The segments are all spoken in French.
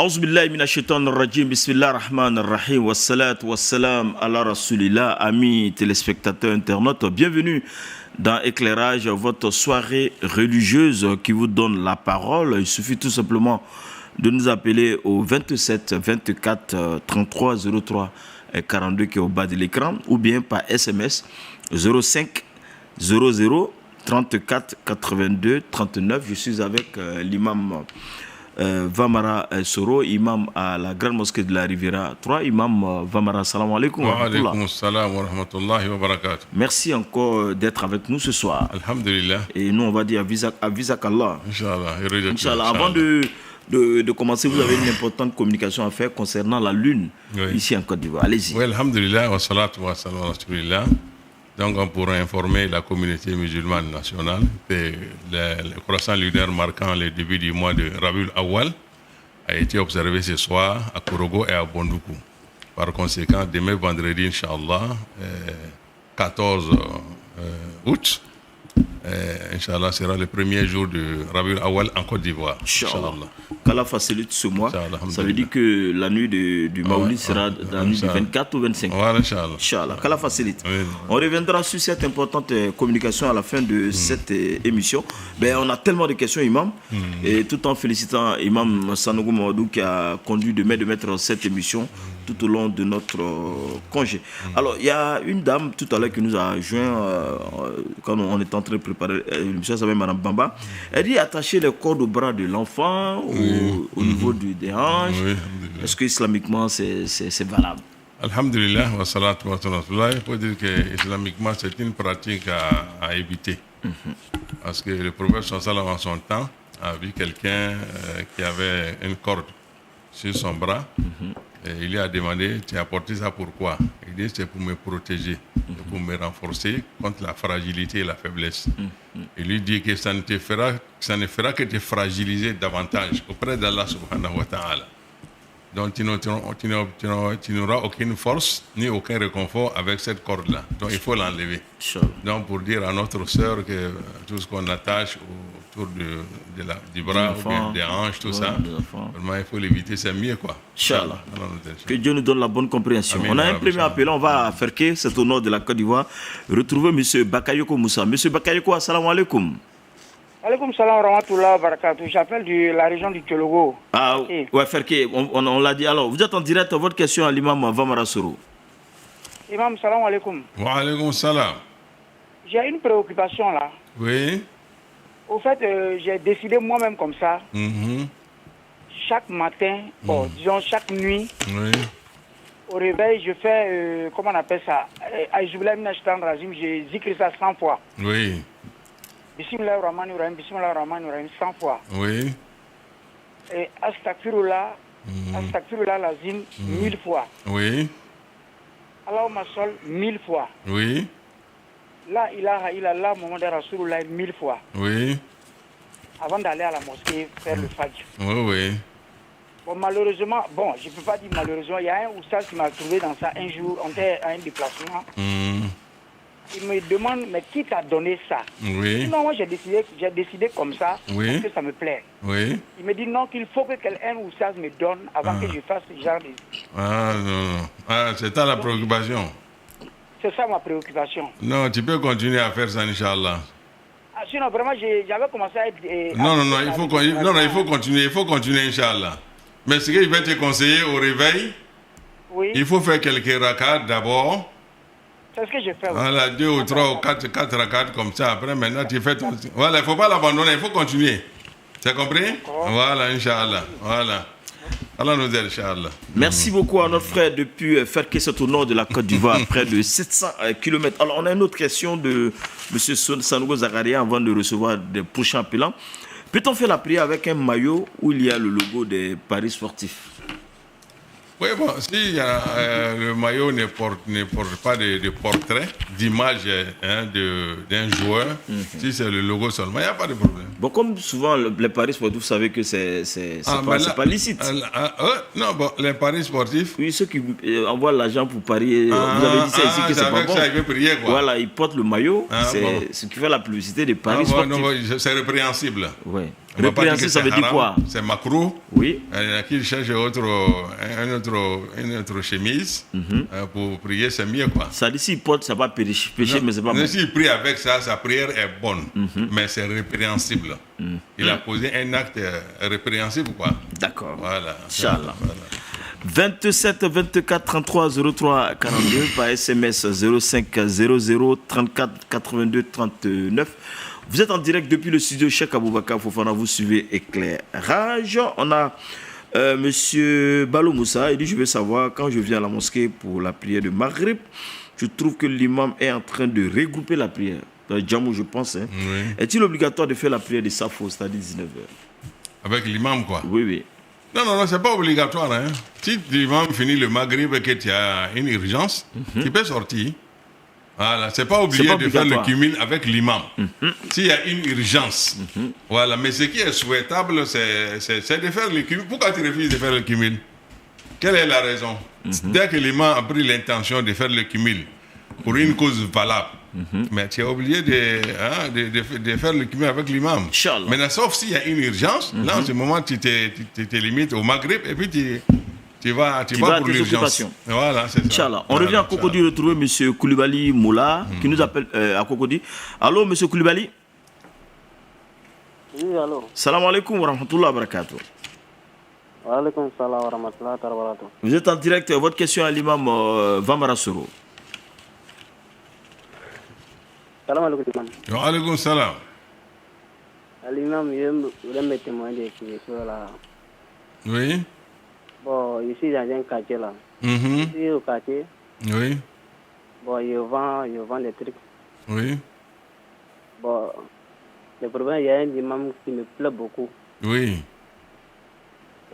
Aouzu billahi minash shaitanir rajim. Bismillahir rahmanir rahim. Wassalatu wassalam ala rasulillah. Amis téléspectateurs internautes, bienvenue dans Éclairage, votre soirée religieuse qui vous donne la parole. Il suffit tout simplement de nous appeler au 27 24 33 03 42 qui est au bas de l'écran, ou bien par SMS 05 00 34 82 39. Je suis avec l'imam Vamara Soro, imam à la Grande Mosquée de la Riviera 3. Imam Vamara, salam alaikum. Wa alaikum salam wa rahmatullahi wa barakatuh. Merci encore d'être avec nous ce soir. Alhamdulillah. Et nous, on va dire Avisak Allah. Inch'Allah. Inch'Allah. Avant de commencer, vous avez une importante communication à faire concernant la lune ici en Côte d'Ivoire. Allez-y. Oui, alhamdulillah, wa salatu wa salam wa rasulillah. Donc, on pourra informer la communauté musulmane nationale que le croissant lunaire marquant le début du mois de Rabiul Awwal a été observé ce soir à Korogo et à Bondoukou. Par conséquent, demain vendredi, Inch'Allah, 14 août, Inch'Allah sera le premier jour de Rabiul Awwal en Côte d'Ivoire. Inch'Allah. Qu'Allah facilite ce mois. Ça veut dire que la nuit du Maoulid sera dans la nuit du 24 ou 25. Voilà, Inch'Allah. Inch'Allah. Qu'Allah facilite. Oui. On reviendra sur cette importante communication à la fin de cette émission. Ben, on a tellement de questions, Imam. Et tout en félicitant Imam Sanogo Mamadou qui a conduit de mettre cette émission tout au long de notre congé. Alors, il y a une dame tout à l'heure qui nous a joint quand on est en train de préparer l'émission, ça s'appelle Madame Bamba. Elle dit attacher les cordes au bras de l'enfant au niveau des hanches. Oui, est-ce que islamiquement c'est valable? Alhamdulillah, wa salatu wa salam. Il faut dire que islamiquement c'est une pratique à éviter. Parce que le prophète sallallahu en son temps a vu quelqu'un qui avait une corde sur son bras. Et il lui a demandé, tu as apporté ça pourquoi? Il dit, c'est pour me protéger, pour me renforcer contre la fragilité et la faiblesse. Il lui dit que ça ne fera que te fragiliser davantage auprès d'Allah subhanahu wa ta'ala. Donc tu n'auras aucune force ni aucun réconfort avec cette corde-là. Donc il faut l'enlever. Donc pour dire à notre sœur que tout ce qu'on attache autour du bras, ou bien des hanches, tout ça, vraiment il faut l'éviter, c'est mieux quoi. Inch'Allah. Que Dieu nous donne la bonne compréhension. Amen. On a un premier appel, on va faire que c'est au nord de la Côte d'Ivoire. Retrouver M. Bakayoko Moussa. M. Bakayoko, assalamu alaikum. Alaikum salam wa rahmatullahi wa barakatuh. J'appelle de la région du Tchologo. Ah, ouais, Ferke, on l'a dit. Alors, vous êtes en direct, votre question à l'imam Vamara Soro. Imam, salam alaikum. Wa alaikum salam. J'ai une préoccupation là. Oui. Au fait, j'ai décidé moi-même comme ça. Chaque matin, disons chaque nuit, au réveil, je fais, comment on appelle ça? J'ai zikri ça 100 fois. Oui. Bismillahirrahmanirrahim, Bismillahirrahmanirrahim, 100 fois. Oui. Et Astaghfirullah, Astaghfirullah lazim, 1000 fois. Oui. Allahumma sol, 1000 fois. Oui. La ilaha illallah, Muhammad Rasulullah, 1000 fois. Oui. Avant d'aller à la mosquée faire le fajr. Oui, oui. Bon, malheureusement, je ne peux pas dire malheureusement, il y a un oustaz qui m'a trouvé dans ça un jour, on était à un déplacement. Il me demande, mais qui t'a donné ça? Oui. Non, moi j'ai décidé comme ça, parce que ça me plaît. Oui. Il me dit non, qu'il faut que quelqu'un oustaz me donne avant que je fasse ce genre de... Ah, non. Ah, c'est ça la préoccupation. C'est ça ma préoccupation. Non, tu peux continuer à faire ça, Inch'Allah. Ah, sinon, vraiment, j'avais commencé à être... Non, il faut continuer, Inch'Allah. Mais ce que je vais te conseiller au réveil, il faut faire quelques rakats d'abord. C'est ce que je fais. Voilà, 2 ou 3 ou 4 rakats comme ça. Après, maintenant, tu fais ton... Voilà, il ne faut pas l'abandonner, il faut continuer. Tu as compris? Voilà, Inch'Allah. Voilà. Allah nous aide, Inch'Allah. Merci beaucoup à notre frère depuis Ferke, c'est au nord de la Côte d'Ivoire, près de 700 km. Alors, on a une autre question de M. Sanogo Zakaria avant de recevoir des prochains appelants. Peut-on faire la prière avec un maillot où il y a le logo des paris sportifs? Oui, bon, si le maillot ne porte pas de portrait, d'image d'un joueur, si c'est le logo seulement, il n'y a pas de problème. Bon, comme souvent les paris sportifs, vous savez que c'est pas licite. Non, bon, les paris sportifs. Oui, ceux qui envoient l'argent pour parier, vous avez dit ça ici que c'est pas bon. Ça, il veut prier, quoi. Voilà, ils portent le maillot, c'est ce qui fait la publicité des paris sportifs. Non, c'est répréhensible. Oui. Répréhensible, ça veut dire quoi? C'est makruh. Oui. Qu'il cherche une autre chemise pour prier, c'est mieux, quoi. Ça dit s'il porte, ça va pécher, mais c'est pas bon. S'il prie avec ça, sa prière est bonne, mais c'est répréhensible. Il a posé un acte répréhensible, quoi. D'accord. Voilà. Inch'Allah. 27 24 33 03 42 par SMS 05 00 34 82 39. Vous êtes en direct depuis le studio Cheikh Aboubakar Fofana, vous suivez Éclairage. On a monsieur Balo Moussa, il dit je veux savoir, quand je viens à la mosquée pour la prière de Maghrib, je trouve que l'imam est en train de regrouper la prière. Dans le Djamou, je pense. Hein. Oui. Est-il obligatoire de faire la prière de Safo, c'est-à-dire 19h? Avec l'imam, quoi? Oui, oui. Non, c'est pas obligatoire. Hein. Si l'imam finit le Maghrib et que tu as une urgence, tu peux sortir. Voilà, c'est pas obligé de faire le cumul avec l'imam. S'il y a une urgence. Voilà, mais ce qui est souhaitable, c'est de faire le cumul. Pourquoi tu refuses de faire le cumul? Quelle est la raison? Dès que l'imam a pris l'intention de faire le cumul pour une cause valable, mais tu es obligé de faire le cumul avec l'imam. Maintenant, sauf s'il y a une urgence, là, en ce moment, tu te limites au Maghrib et puis tu vas pour l'urgence. Voilà, c'est ça. Inch'Allah. On revient à Cocody retrouver M. Koulibaly Moula, qui nous appelle à Cocody. Allô, M. Koulibaly? Oui, allô. Salam alaikum wa rahmatullahi wa barakatuh. Wa alaikum salam wa rahmatullahi wa barakatuh. Vous êtes en direct. Votre question à l'imam Vamara Soro. Salam alaikum, imam. Wa alaikum salam. L'imam, je voulais me témoigner de quelque là. Oui. Bon, ici, dans un quartier là. Ici, au quartier. Oui. Bon, je vends des trucs. Oui. Bon, le problème, il y a un imam qui me plaît beaucoup. Oui.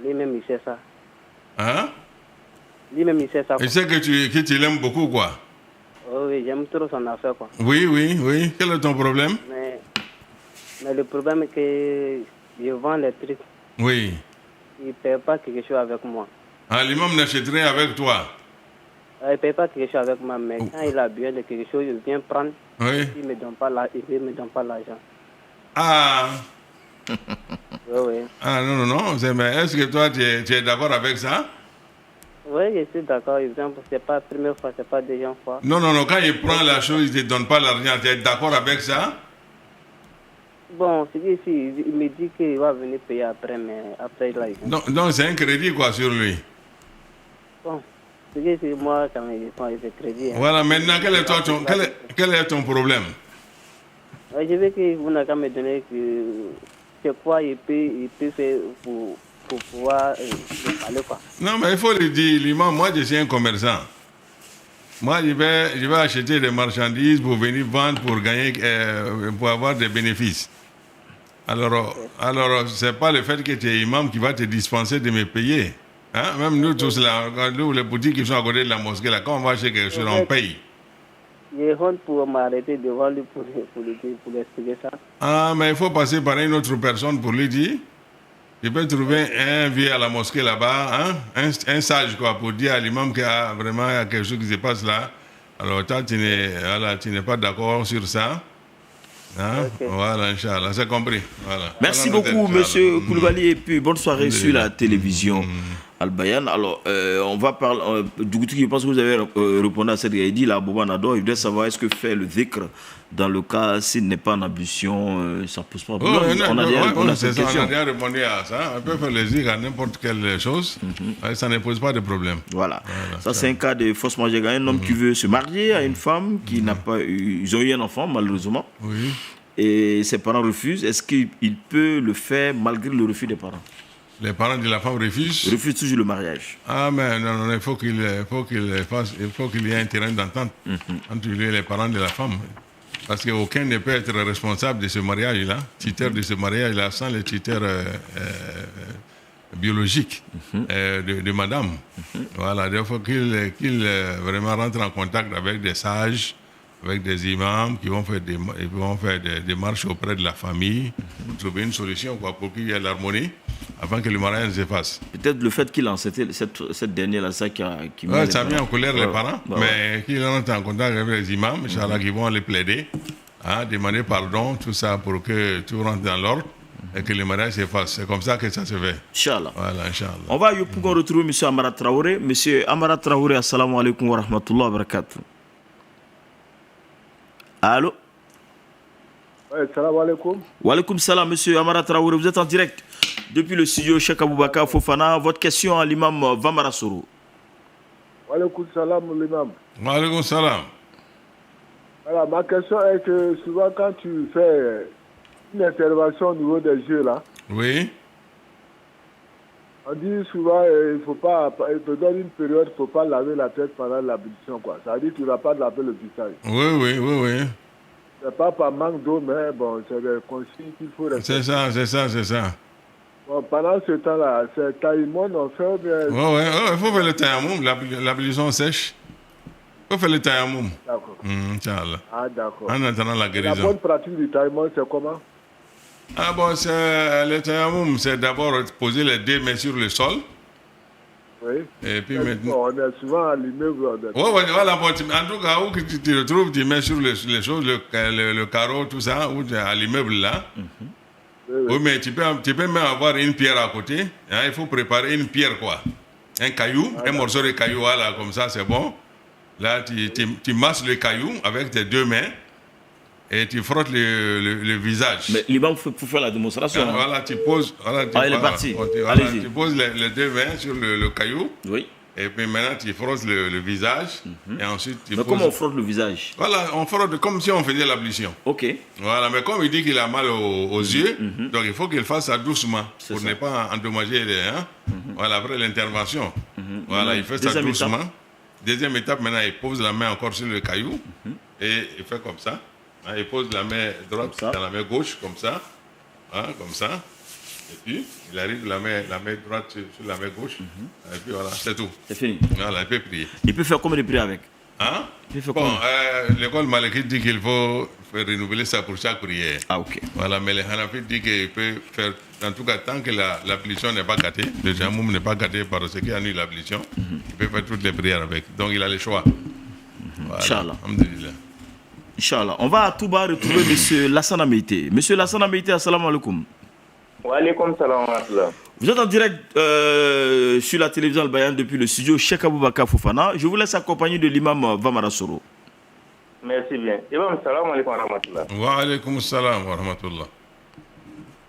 Lui-même, il sait ça. Hein? Lui-même, il sait ça. Il sait que tu l'aimes beaucoup, quoi. Oh, oui, j'aime trop son affaire, quoi. Oui. Quel est ton problème? Mais le problème est que je vends les trucs. Oui. Il ne paie pas quelque chose avec moi. Ah, l'imam n'achèterait avec toi? Il ne paie pas quelque chose avec moi, mais quand il a besoin de quelque chose, il vient prendre. Oui. Il ne me donne pas l'argent. Ah. Oui. Ah, non. Mais est-ce que toi, tu es d'accord avec ça? Oui, je suis d'accord. Ce n'est pas la première fois, ce n'est pas la deuxième fois. Non. Quand il prend la chose, il ne te donne pas l'argent. Tu es d'accord avec ça? Bon, c'est ici, il me dit qu'il va venir payer après, mais après il a eu. Donc c'est un crédit, quoi, sur lui? Bon, c'est ici, moi, quand même, il fait crédit. Hein. Voilà, maintenant, quel est ton problème? Je veux que vous n'avez qu'à me donner c'est quoi il peut faire pour pouvoir parler, quoi. Non, mais il faut lui dire, l'imam, moi, je suis un commerçant. Moi, je vais acheter des marchandises pour venir vendre, pour gagner, pour avoir des bénéfices. Alors, c'est pas le fait que tu es imam qui va te dispenser de me payer. Hein? Même nous tous là, nous, les boutiques qui sont à côté de la mosquée, là, quand on va acheter quelque chose, on paye. J'ai honte pour m'arrêter devant lui pour expliquer ça. Ah, mais il faut passer par une autre personne pour lui dire. Je peux trouver un vieux à la mosquée là-bas, hein? un sage, quoi, pour dire à l'imam qu'il y a vraiment quelque chose qui se passe là. Alors, toi, tu n'es pas d'accord sur ça. Hein? Okay. Voilà, Inch'Allah, c'est compris. Voilà. Merci beaucoup, monsieur Koulibaly, et puis bonne soirée sur la télévision Al-Bayan. Alors, on va parler. Je pense que vous avez répondu à cette idée là, Boba Nado. Il voudrait savoir est-ce que fait le dhikr dans le cas s'il n'est pas en ambition, ça ne pose pas de problème. On a déjà répondu à ça. On peut faire le dhikr à n'importe quelle chose. Ça ne pose pas de problème. Voilà. Ça, c'est un cas de fausse mariage. Un homme qui veut se marier à une femme qui n'a pas eu. Ils ont eu un enfant, malheureusement. Oui. Et ses parents refusent. Est-ce qu'il peut le faire malgré le refus des parents? Les parents de la femme refusent? Refusent toujours le mariage. Ah, mais non, il faut qu'il y ait un terrain d'entente entre lui et les parents de la femme. Parce qu'aucun ne peut être responsable de ce mariage-là, tuteur de ce mariage-là, sans les tuteurs biologiques de madame. Voilà, il faut qu'il vraiment rentre en contact avec des sages, avec des imams qui vont faire des démarches auprès de la famille pour trouver une solution, quoi, pour qu'il y ait l'harmonie avant que le mariage se fasse. Peut-être le fait qu'il a cette dernière-là, ça qui ça met en colère les parents, mais qu'il rentre en contact avec les imams, Inch'Allah, qui vont les plaider, demander pardon, tout ça pour que tout rentre dans l'ordre. et que le mariage se fasse. C'est comme ça que ça se fait. Inch'Allah. Voilà, Inch'Allah. On va pour retrouver M. Amara Traoré. M. Amara Traoré, assalamu alaikum wa rahmatullahi wa barakatuh. Allô? Oui, salam alaikum. Wa alaikum salam, M. Amara Traoré. Vous êtes en direct depuis le studio Cheikh Aboubakar Fofana. Votre question à l'imam Vamara Soro. Wa alaikum salam, l'imam. Wa alaikum salam. Voilà, ma question est que souvent quand tu fais une intervention au niveau des yeux là, oui, on dit souvent il faut pas, il te donne une période, il ne faut pas laver la tête pendant l'ablution quoi. Ça veut dire que tu ne vas pas laver le visage. Oui. C'est pas par manque d'eau, mais bon, c'est des consignes qu'il faut respecter. C'est ça. Bon, pendant ce temps-là, c'est taïmon, on fait ou bien... Oui, il faut faire le tayammum, l'ablution sèche. Il faut faire le tayammum. D'accord. Inch'Allah. Ah, d'accord. En attendant la guérison. La bonne pratique du taïmon, c'est comment? Ah bon, le tayammum, c'est d'abord poser les deux mains sur le sol. Oui. Et puis maintenant... On est souvent à l'immeuble. Oui, voilà. Bon, en tout cas, où tu te retrouves, tu mets sur les choses, le carreau, tout ça, ou à l'immeuble là. Oui, mais tu peux même avoir une pierre à côté. Hein, il faut préparer une pierre, quoi. Un caillou, un morceau de caillou, voilà, comme ça, c'est bon. Là, tu masses le caillou avec tes deux mains et tu frottes le visage. Mais l'imam, faut faire la démonstration. Ah, voilà, tu poses... Voilà, il est parti. Tu poses les deux mains sur le caillou. Oui. Et puis maintenant, tu frottes le visage. Et ensuite, tu poses... comment on frotte le visage? Voilà, on frotte comme si on faisait l'ablution. Ok. Voilà, mais comme il dit qu'il a mal aux yeux, donc il faut qu'il fasse ça doucement pour ne pas endommager les... Voilà, après l'intervention. Voilà, il fait ça doucement. Deuxième étape, maintenant, il pose la main encore sur le caillou. Et il fait comme ça. Il pose la main droite dans la main gauche, comme ça. Hein, comme ça. Et puis, il arrive la main droite sur la main gauche. Et puis voilà, c'est tout. C'est fini. Voilà, il peut prier. Il peut faire combien de prières avec? Hein? Bon, l'école malékite dit qu'il faut renouveler ça pour chaque prière. Ah, ok. Voilà, mais les Hanafites disent qu'il peut faire, en tout cas, tant que l'ablution n'est pas gâtée, le tayammum n'est pas gâté par ce qui annule l'ablution, il peut faire toutes les prières avec. Donc, il a le choix. Voilà. Inch'Allah. Alhamdulillah. Inch'Allah. On va à tout bas retrouver M. Lassana Meïté. M. Lassana Meïté, assalamu alaikum. Wa alaikum salam wa rahmatullah. Vous êtes en direct sur la télévision Al-Bayan depuis le studio Cheikh Aboubakar Fofana. Je vous laisse accompagner de l'imam Vamara Soro. Merci bien. Imam, salam alaikum wa rahmatullah. Wa alaikum salam wa rahmatullah.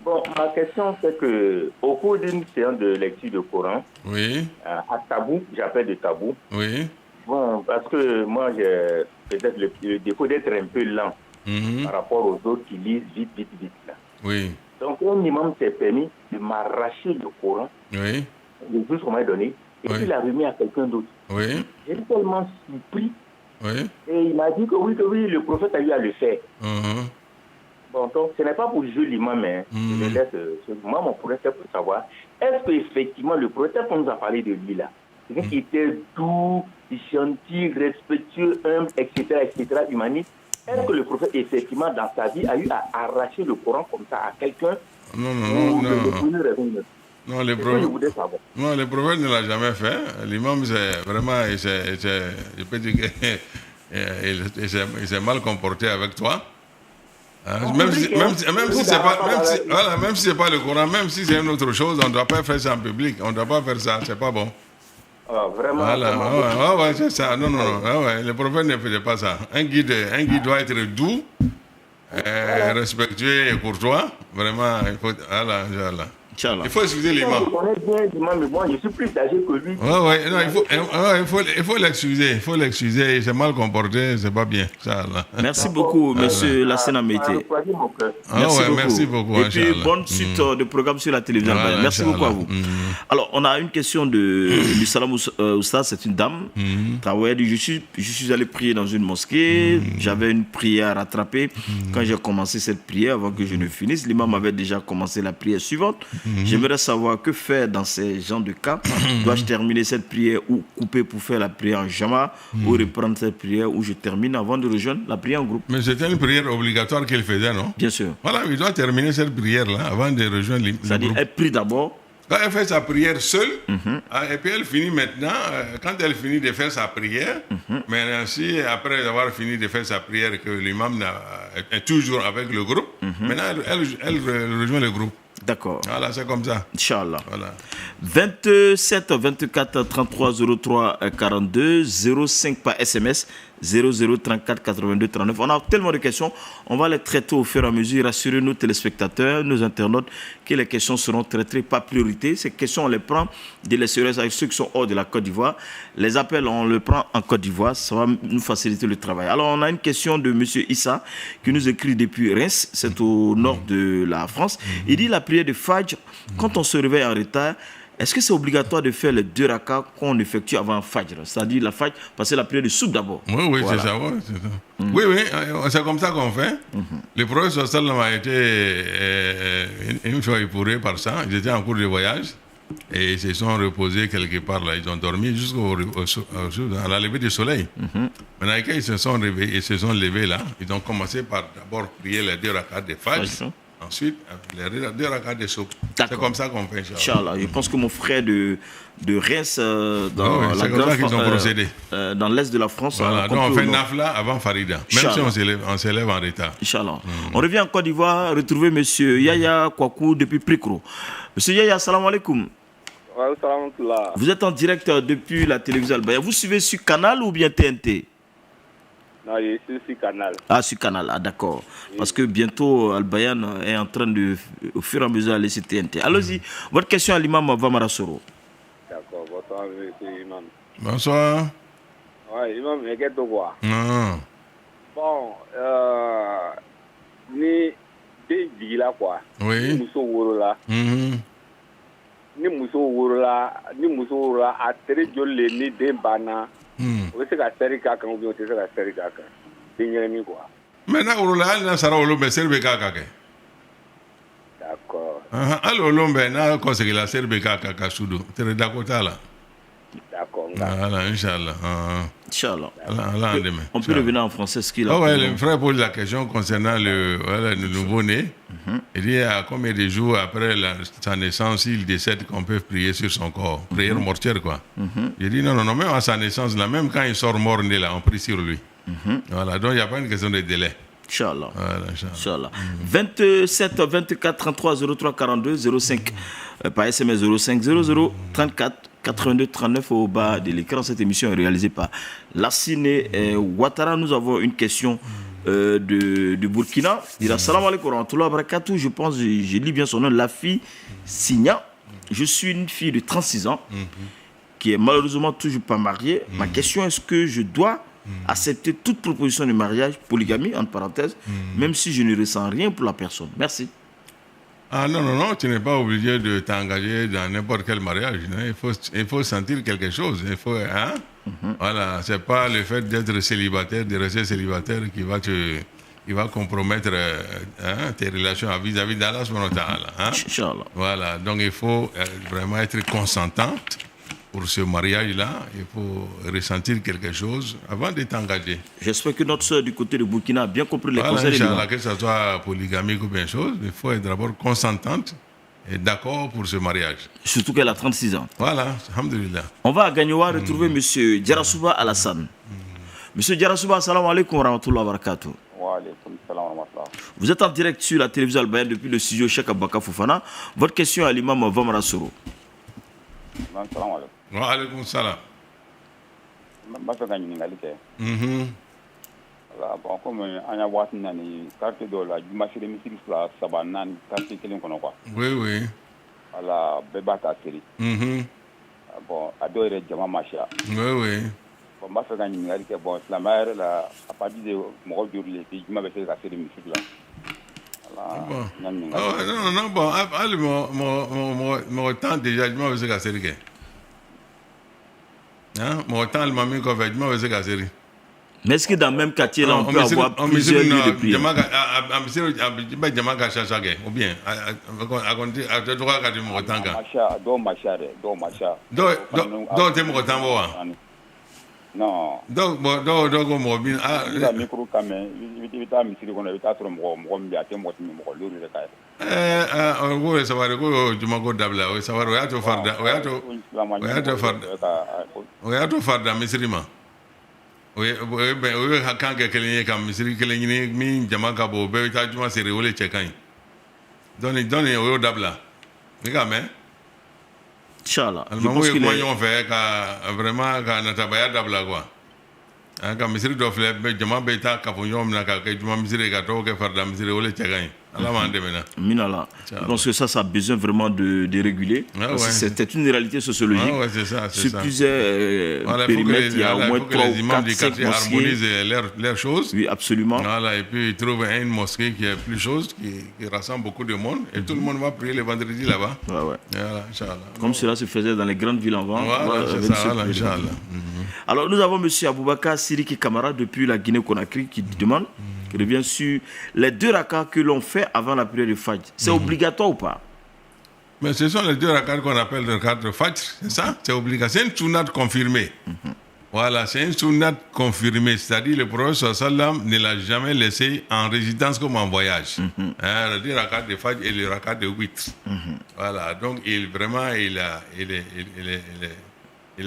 Bon, ma question c'est que au cours d'une séance de lecture de Coran, oui, à tabou, j'appelle de tabou. Oui. Bon, parce que moi j'ai peut-être le défaut d'être un peu lent par rapport aux autres qui lisent vite là. Oui. Donc un imam s'est permis de m'arracher le Coran, oui, le juge qu'on m'a donné, et puis il l'a remis à quelqu'un d'autre. Oui. J'ai tellement surpris. Oui. Et il m'a dit que oui, le prophète a eu à le faire. Bon, donc ce n'est pas pour juger l'imam, mais je laisse moi mon problème, c'est pour savoir, est-ce qu'effectivement le prophète qu'on nous a parlé de lui là, c'est qu'il était doux, gentil, respectueux, humble, etc., humaniste. Est-ce que le prophète, effectivement, dans sa vie, a eu à arracher le Coran comme ça à quelqu'un? Non, le prophète ne l'a jamais fait. L'imam, c'est vraiment, je peux dire qu'il s'est mal comporté avec toi. Même si c'est pas le Coran, même si c'est une autre chose, on ne doit pas faire ça en public. On ne doit pas faire ça, c'est pas bon. Ah, vraiment. Voilà, c'est ça. Non. Le prophète ne faisait pas ça. Un guide doit être doux, respectueux et courtois. Vraiment, il faut. Voilà. Il faut excuser l'imam. Je connais bien l'imam, mais moi, je suis plus âgé que lui. Il faut l'excuser. Il s'est mal comporté, c'est pas bien. Merci beaucoup, monsieur Lassana Meïté. Merci beaucoup. Et puis, bonne suite de programme sur la télévision. Merci beaucoup à vous. Alors, on a une question de Salam Oustaz, c'est une dame. Je suis allé prier dans une mosquée. J'avais une prière à rattraper. Quand j'ai commencé cette prière, avant que je ne finisse, l'imam avait déjà commencé la prière suivante. J'aimerais savoir que faire dans ces genres de cas. Dois-je terminer cette prière ou couper pour faire la prière en jama ou reprendre cette prière où je termine avant de rejoindre la prière en groupe? Mais c'était une prière obligatoire qu'il faisait, non? Bien sûr. Voilà, il doit terminer cette prière-là avant de rejoindre le groupe. C'est-à-dire, elle prie d'abord. Quand elle fait sa prière seule, et puis elle finit maintenant, quand elle finit de faire sa prière, mais ainsi, après avoir fini de faire sa prière, que l'imam est toujours avec le groupe, maintenant elle rejoint le groupe. D'accord. Voilà, c'est comme ça. Inch'Allah. Voilà. 27 24 33 03 42 05 par SMS 00 34 82 39. On a tellement de questions, on va les traiter au fur et à mesure. Rassurer nos téléspectateurs, nos internautes que les questions seront traitées par priorité. Ces questions, on les prend de l'extérieur avec ceux qui sont hors de la Côte d'Ivoire. Les appels, on les prend en Côte d'Ivoire. Ça va nous faciliter le travail. Alors, on a une question de M. Issa qui nous écrit depuis Reims, c'est au nord de la France. Il dit la prière de Fajr, quand on se réveille en retard, est-ce que c'est obligatoire de faire les 2 rakats qu'on effectue avant Fajr? C'est-à-dire la Fajr, passer la prière de souk d'abord. Oui, voilà. C'est ça. Ouais, c'est ça. Oui, c'est comme ça qu'on fait. Le prophète sallam a été une fois épouré par ça. Ils étaient en cours de voyage et ils se sont reposés quelque part là. Ils ont dormi à la levée du soleil. Maintenant, quand ils se sont réveillés, ils se sont levés là, ils ont commencé par d'abord prier les 2 rakats de Fajr. Ensuite, les 2 rakats de souk. C'est comme ça qu'on fait, Inch'Allah. Je pense que mon frère de Reims, dans la grande France, dans l'est de la France. Voilà, donc on fait Nafla avant Farida, même si on s'élève en retard. Inch'Allah. On revient en Côte d'Ivoire, retrouver M. Yaya Kwaku depuis Prikro. M. Yaya, salam alaikum. Vous êtes en direct depuis la télévision Al-Bayan. Vous suivez sur Canal ou bien TNT? Non, je suis sur Canal. Ah, sur Canal, d'accord. Oui. Parce que bientôt, Al-Bayan est en train de, au fur et à mesure, aller sur TNT. Allez-y, votre question à l'imam Vamara Soro. D'accord, bonsoir, monsieur Imam. Bonsoir. Oui, Imam, je vais te voir. Bon, ni des villas, quoi. Oui. Ni muso worola. Ni muso worola, a tere jole ni den bana. O bɛ se ka sɛri k'a kan ou bien o tɛ se ka sɛri k'a kan denyɛrɛnin quoi. Maintenant wolola hali n'a sara wolo bɛ sɛri bɛ k'a kan kɛ. D'accord. Hali wolo bɛ n'a kɔsegila sɛri bɛ k'a kan ka su don tere dako t'a la. D'accord. Voilà, Inch'Allah. Inch'Allah. On peut revenir en français ce qu'il a. Oh ouais, le frère pose la question concernant le nouveau-né. Il dit à combien de jours après sa naissance, il décède qu'on peut prier sur son corps. Prière mortuaire, quoi. Il dit non, même à sa naissance, là, même quand il sort mort-né, là, on prie sur lui. Voilà, donc il n'y a pas une question de délai. Inch'Allah. Voilà, Inch'Allah. 27 24 33 03 42 05 par SMS 05 00 34 82 39 au bas de l'écran. Cette émission est réalisée par Lassine Ouattara. Nous avons une question de Burkina. Il dit Salam alaikum wa rahmatullahi wa barakatuh. Je pense, je lis bien son nom, Lafi Signa. Je suis une fille de 36 ans qui est malheureusement toujours pas mariée. Ma question, est-ce que je dois accepter toute proposition de mariage, polygamie, entre parenthèses, même si je ne ressens rien pour la personne? Merci. Ah non, tu n'es pas obligé de t'engager dans n'importe quel mariage. Il faut sentir quelque chose. Il faut, voilà, c'est pas le fait d'être célibataire, de rester célibataire qui va compromettre tes relations vis-à-vis d'Allah subhanahu wa ta'ala. Voilà, donc il faut vraiment être consentante pour ce mariage-là. Il faut ressentir quelque chose avant de t'engager. J'espère que notre soeur du côté de Burkina a bien compris les conseils. Voilà, que ce soit polygamique ou bien chose, il faut être d'abord consentante et d'accord pour ce mariage. Surtout qu'elle a 36 ans. Voilà, alhamdulillah. On va à Gagnoua retrouver M. Djarasouba Alassane. M. Djarasouba, salam alaikum wa rahmatullahi wa barakatuh. Wa alaikum salam wa rahmatullah. Vous êtes en direct sur la télévision Al-Bayan depuis le studio Cheikh Abaka Fofana. Votre question à l'imam Vamara Soro. Salam alaikum. Wa alaikum salam. N b'a fɛ ka ɲininkali kɛ. Voilà, bon, comme an y'a waati na ni quartier dɔw la jumasiri misiri 2 3 4 quartier kelen kɔnɔ quoi. Oui. Voilà, bɛɛ b'a ta seri. Bon, a dɔw yɛrɛ jama ma siya. Oui. Bon, n b'a fɛ ka ɲininkali kɛ bon silamɛya yɛrɛ la à partir de mɔgɔ joli le bi juma bɛ se ka seri misiri la. Voilà. Non, bon, hali mɔgɔ tan déjà juma bɛ se ka seri kɛ. Mɔgɔ tan alimami kɔfɛ juma bɛ se ka seri. Mais est-ce que dans le même quartier là on peut avoir plusieurs lieux de prière? Jama ka chacha kɛ ou bien a tɛ dɔgɔ ka di mɔgɔ tan kan. Dɔw ma siya dɛ, dɔw ma siya. Dɔw tɛ mɔgɔ tan bɔ wa? Non. Dɔw ko mɔgɔ bi. I ka micro kan mɛn i bɛ taa misiri kɔnɔ i bɛ taa sɔrɔ mɔgɔ min bɛ yen a tɛ mɔgɔ tɛmɛ mɔgɔ l'olu yɛrɛ ka ye. Ko ye sabari ko juma ko dabila o ye sabari o y'a to farida misiri ma. O ye kan kɛ kelen ye ka misiri kelen ɲini min jama ka bon o bɛɛ bɛ taa juma seri o de cɛ ka ɲi. Donne au Dabla. Regarde, mais. Inch'Allah. Je pense qu'il est... on fait vraiment notre travail Dabla quoi. Quand Misiri doit faire, Jama Beta, Caponium, Naka, Jama Misiri, Gato, Farda Misiri, Ole Tchagain. Minala. Je pense que ça a besoin vraiment de réguler. Parce que c'était une réalité sociologique. C'est ça. Sur plusieurs périmètres, il y a au moins 3 ou 4, 5 mosquées. Harmonisent leurs choses. Oui, absolument. Voilà, et puis ils trouvent une mosquée qui est plus chose, qui rassemble beaucoup de monde. Et tout le monde va prier le vendredi là-bas. Voilà, Inch'Allah. Comme cela se faisait dans les grandes villes avant. Voilà, c'est ça, Inch'Allah. Alors, nous avons M. Aboubakar Siriki Kamara depuis la Guinée-Conakry qui demande, qui revient sur les 2 rakas que l'on fait avant la prière de Fajr. C'est obligatoire ou pas? Mais ce sont les 2 rakas qu'on appelle les rakas de Fajr, c'est ça? C'est obligatoire. C'est une sunnat confirmée. Voilà, c'est une sunnat confirmée. C'est-à-dire le prophète sallam ne l'a jamais laissé en résidence comme en voyage. Les 2 rakas de Fajr et le rakat de Witr. Voilà, donc il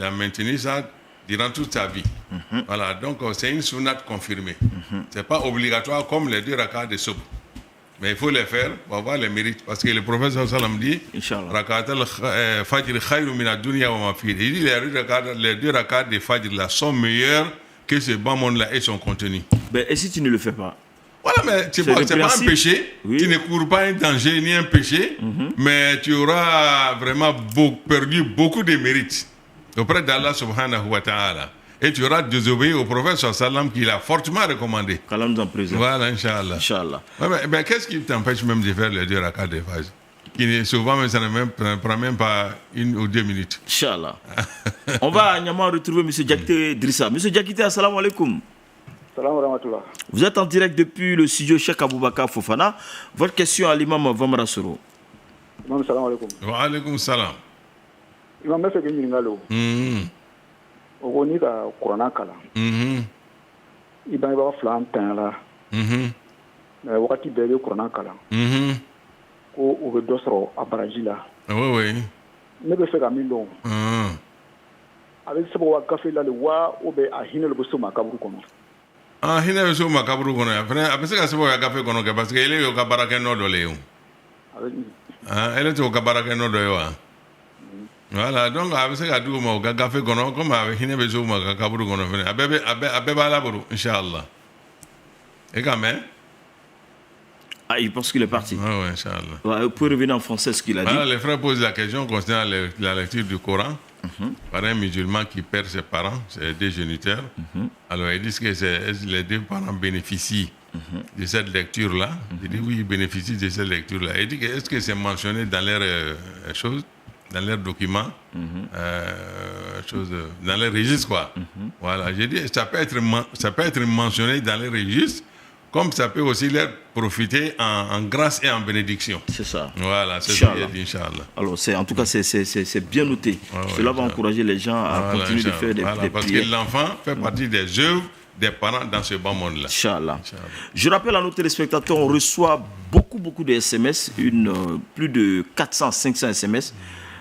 a maintenu ça durant toute sa vie. Voilà, donc c'est une sunnat confirmée. C'est pas obligatoire comme les 2 rakas de Soub. Mais il faut les faire pour avoir les mérites. Parce que le prophète sallam dit Rakat al-Fajr khayru min ad-dunya wa ma fiha. Il dit les 2 rakas de Fajr là sont meilleurs que ce bas monde là et son contenu. Et si tu ne le fais pas? Voilà, mais c'est pas un péché. Oui. Tu ne cours pas un danger ni un péché, mais tu auras vraiment perdu beaucoup de mérites auprès d'Allah subhanahu wa ta'ala. Et tu auras désobéi au prophète sallam qui l'a fortement recommandé. Qu'Allah nous en préserve. Voilà, Inch'Allah. Mais qu'est-ce qui t'empêche même de faire les 2 rakas de Fajr? Souvent, ça ne prend même pas 1 ou 2 minutes. Inch'Allah. On va à Niamey retrouver M. Diakité Drissa. M. Diakité, assalamu alaikum. Salam rahmatullah. Vous êtes en direct depuis le studio Cheikh Aboubakar Fofana. Votre question à l'imam Vamara Soro. Imam, salam alaikum. Wa alaikum salam. Imam, je suis venu o ni ka kuranna kalan i bangebaa 2 tan la mais wagati bɛɛ bɛ kuranna kalan ko o bɛ dɔ sɔrɔ a baraji la ne bɛ fɛ ka min dɔn a bɛ sɛbɛn wa gafe la le wa o bɛ a hinɛ le bɛ so ma kaburu kɔnɔ hinɛ bɛ so ma kaburu kɔnɔ a bɛ se ka sɛbɛn wa gafe kɔnɔ kɛ parce que ele y'o ka baarakɛ nɔ dɔ le ye o ele t'o ka baarakɛ nɔ dɔ ye wa. Voilà, donc avec ça, comme avec Inch'Allah. Et quand même. Ah, il pense qu'il est parti. Oui, Inch'Allah. Vous pouvez revenir en français ce qu'il a dit. Alors, les frères posent la question concernant la lecture du Coran par un musulman qui perd ses parents, c'est 2 géniteurs. Alors, ils disent que les 2 parents bénéficient de cette lecture-là. Ils disent oui, ils bénéficient de cette lecture-là. Ils disent est-ce que c'est mentionné dans leurs choses? Dans leurs documents, dans les registres, quoi. Voilà, j'ai dit, ça peut être mentionné dans les registres, comme ça peut aussi leur profiter en grâce et en bénédiction. C'est ça. Voilà, c'est ça qu'il a dit, Inch'Allah. Alors, en tout cas, c'est bien noté. Cela va encourager les gens à continuer de faire des prières. Parce que l'enfant fait partie des œuvres des parents dans ce bas monde-là. Inch'Allah. Je rappelle à nos téléspectateurs, on reçoit beaucoup de SMS, plus de 400-500 SMS.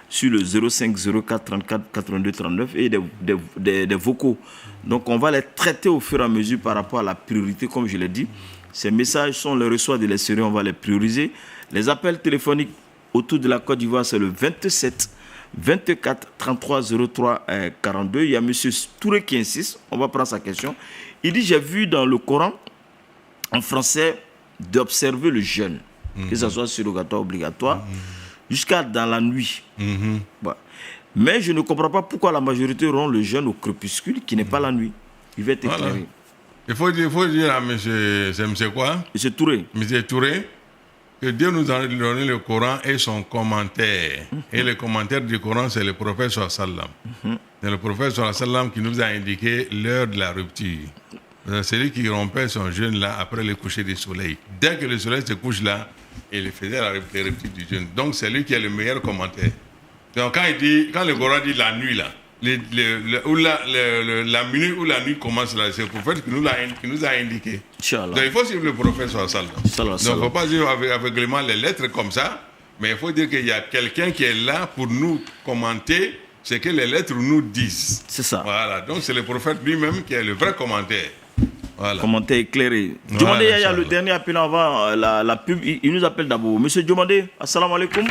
Sur le 05 04 34 82 39 et des vocaux. Donc on va les traiter au fur et à mesure par rapport à la priorité, comme je l'ai dit. Ces messages sont les reçoits de l'extérieur, on va les prioriser. Les appels téléphoniques autour de la Côte d'Ivoire, c'est le 27 24 33 03 42. Il y a M. Touré qui insiste, on va prendre sa question. Il dit, j'ai vu dans le Coran, en français, d'observer le jeûne, que ce soit surrogatoire, obligatoire, jusqu'à dans la nuit. Mais je ne comprends pas pourquoi la majorité rend le jeûne au crépuscule qui n'est pas la nuit. Il va être éclairé. Il faut dire à monsieur quoi? Monsieur Touré. Monsieur Touré, que Dieu nous a donné le Coran et son commentaire. Et le commentaire du Coran, c'est le prophète sallam. C'est le prophète sallam qui nous a indiqué l'heure de la rupture. C'est lui qui rompait son jeûne là après le coucher du soleil. Dès que le soleil se couche là, il faisait la rupture du jeûne. Donc c'est lui qui a le meilleur commentaire. Donc quand le Coran dit la nuit là, la minute où la nuit commence là, c'est le prophète qui nous a indiqué. Donc il faut suivre le prophète sallam. Donc il ne faut pas dire aveuglément les lettres comme ça, mais il faut dire qu'il y a quelqu'un qui est là pour nous commenter ce que les lettres nous disent. C'est ça. Voilà, donc c'est le prophète lui-même qui a le vrai commentaire. Voilà. Commentaire éclairé. Diomandé Yaya, le dernier appel avant la pub, il nous appelle d'abord. Monsieur Diomandé, assalamu alaikum.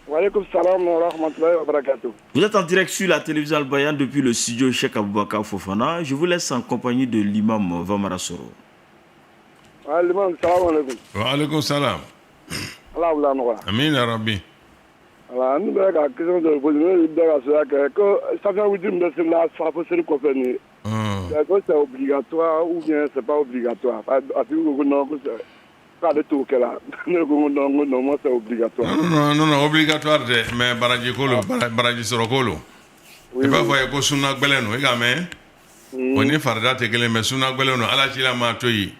Wa alaikum salam wa rahmatullahi wa barakatuh. Vous êtes en direct sur la télévision Al Bayan depuis le studio Cheikh Aboubakar Fofana. Je vous laisse en compagnie de l'imam Vamara Soro. L'imam, salam alaikum. Wa alaikum salam. Allah vous l'envoie. Amin ya Rabbi. Alors, nous avons la question de poser que ça vient vous dire que la façon qu'on fait. C'est obligatoire ou bien c'est pas obligatoire. Pas de tout que là. Non, c'est obligatoire. Non, obligatoire de mais baraji kolo, baraji soro kolo. Et pas voir que sunna beleno, également. On est farda te kele mais sunna beleno ala chila ma toyi.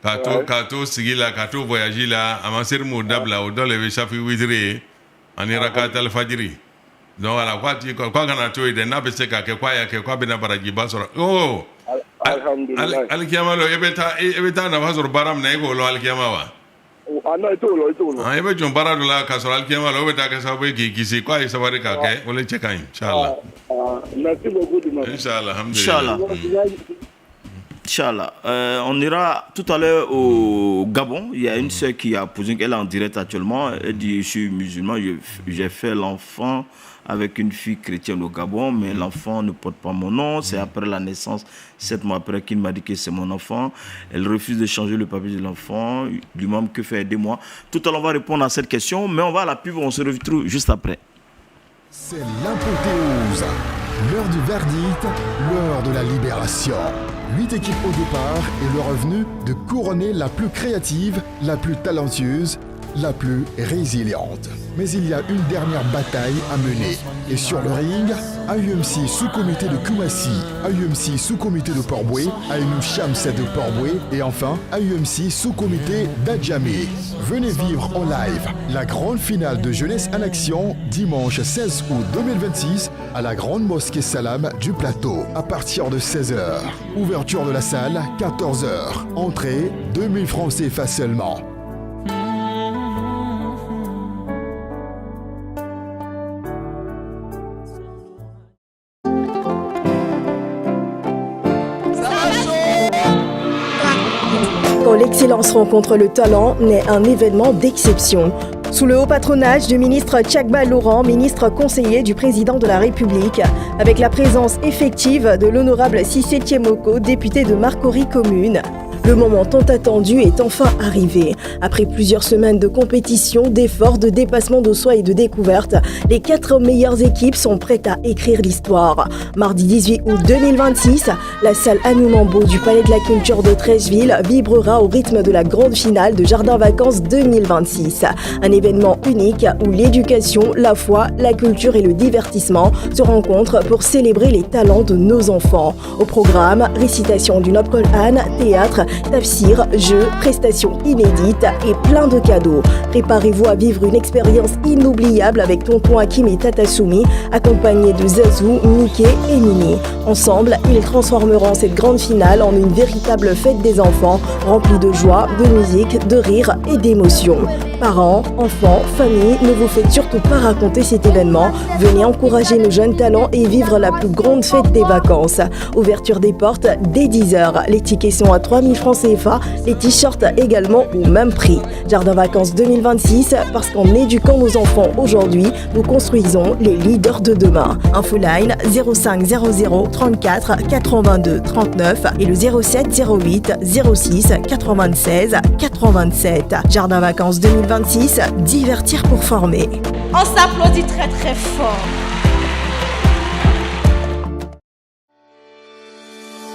Kato sigila kato voyager là, amasser mo dabla o dole ve shafi widre. Ani rakat al fajri. Donc ala quoi kana toyi de na bese ka ke kwa ya ke kwa bena baraji basoro. Oh. Alhamdulillah. Alkiyama lo ebeta na basoro baram na ego lo alkiyama wa. Ana ito lo. Ebe jon barado la ka soro alkiyama lo ebeta ka sabe ki kwa isabari ka ke ole cheka inshallah. Merci beaucoup. Inshallah, alhamdulillah. Inch'Allah. On ira tout à l'heure au Gabon. Il y a une sœur qui a posé, elle est en direct actuellement. Elle dit, je suis musulman, j'ai fait l'enfant avec une fille chrétienne au Gabon, mais l'enfant ne porte pas mon nom. C'est après la naissance, 7 mois après, qu'il m'a dit que c'est mon enfant. Elle refuse de changer le papier de l'enfant. Lui-même, que faire des mois. Tout à l'heure, on va répondre à cette question, mais on va à la pub, on se retrouve juste après. C'est l'apothéose. L'heure du verdict, l'heure de la libération. 8 équipes au départ et le revenu de couronner la plus créative, la plus talentueuse, la plus résiliente. Mais il y a une dernière bataille à mener. Et sur le ring, AUMC sous-comité de Koumassi, AUMC sous-comité de Port-Boué, Aïnou Chamset de Port-Boué et enfin AUMC sous-comité d'Adjamé. Venez vivre en live la grande finale de Jeunesse en Action dimanche 16 août 2026 à la Grande Mosquée Salam du Plateau à partir de 16h. Ouverture de la salle 14h. Entrée 2000 francs CFA seulement. Quand l'excellence rencontre le talent, naît un événement d'exception. Sous le haut patronage du ministre Tchakba Laurent, ministre conseiller du président de la République, avec la présence effective de l'honorable Cissé Thiemoko, député de Marcory Commune, le moment tant attendu est enfin arrivé. Après plusieurs semaines de compétition, d'efforts, de dépassement de soi et de découvertes, les 4 meilleures équipes sont prêtes à écrire l'histoire. Mardi 18 août 2026, la salle Anou Mambo du Palais de la Culture de Treichville vibrera au rythme de la grande finale de Jardin Vacances 2026. Un événement unique où l'éducation, la foi, la culture et le divertissement se rencontrent pour célébrer les talents de nos enfants. Au programme, récitation du Noble Coran, théâtre, tafsir, jeux, prestations inédites et plein de cadeaux. Préparez-vous à vivre une expérience inoubliable avec Tonton Hakim et Tata Soumi, accompagnés de Zazou, Mickey et Nini. Ensemble, ils transformeront cette grande finale en une véritable fête des enfants, remplie de joie, de musique, de rire et d'émotion. Parents, enfants, familles, ne vous faites surtout pas raconter cet événement. Venez encourager nos jeunes talents et vivre la plus grande fête des vacances. Ouverture des portes dès 10h. Les tickets sont à 3000 francs CFA, les t-shirts également au même prix. Jardin Vacances 2026, parce qu'en éduquant nos enfants aujourd'hui, nous construisons les leaders de demain. Infoline 05 00 34 82 39 et le 07 08 06 96 87. Jardin Vacances 2026, divertir pour former. On s'applaudit très très fort.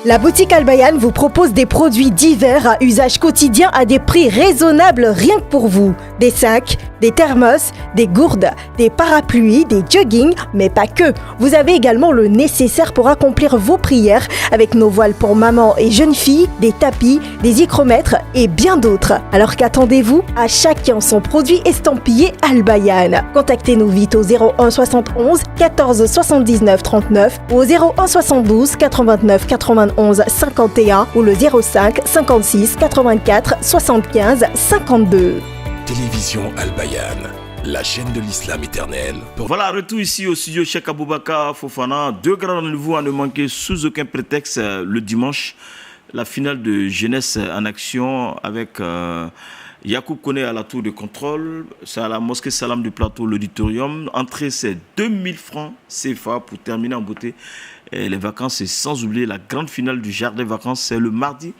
La boutique Al Bayan vous propose des produits divers à usage quotidien à des prix raisonnables rien que pour vous. Des sacs, des thermos, des gourdes, des parapluies, des joggings, mais pas que. Vous avez également le nécessaire pour accomplir vos prières avec nos voiles pour maman et jeunes filles, des tapis, des hygromètres et bien d'autres. Alors qu'attendez-vous ? À chacun son produit estampillé Al Bayan. Contactez-nous vite au 01 71 14 79 39 ou au 01 72 89 91 51 ou le 05 56 84 75 52. Télévision Al Bayan, la chaîne de l'islam éternel. Voilà, retour ici au studio Cheikh Aboubakar Fofana. 2 grands rendez-vous à ne manquer sous aucun prétexte le dimanche la finale de jeunesse en action avec Yacoub Koné à la tour de contrôle. C'est à la mosquée Salam du Plateau, l'auditorium. Entrée, c'est 2000 francs CFA pour terminer en beauté les vacances. Et sans oublier la grande finale du jardin des vacances, c'est le mardi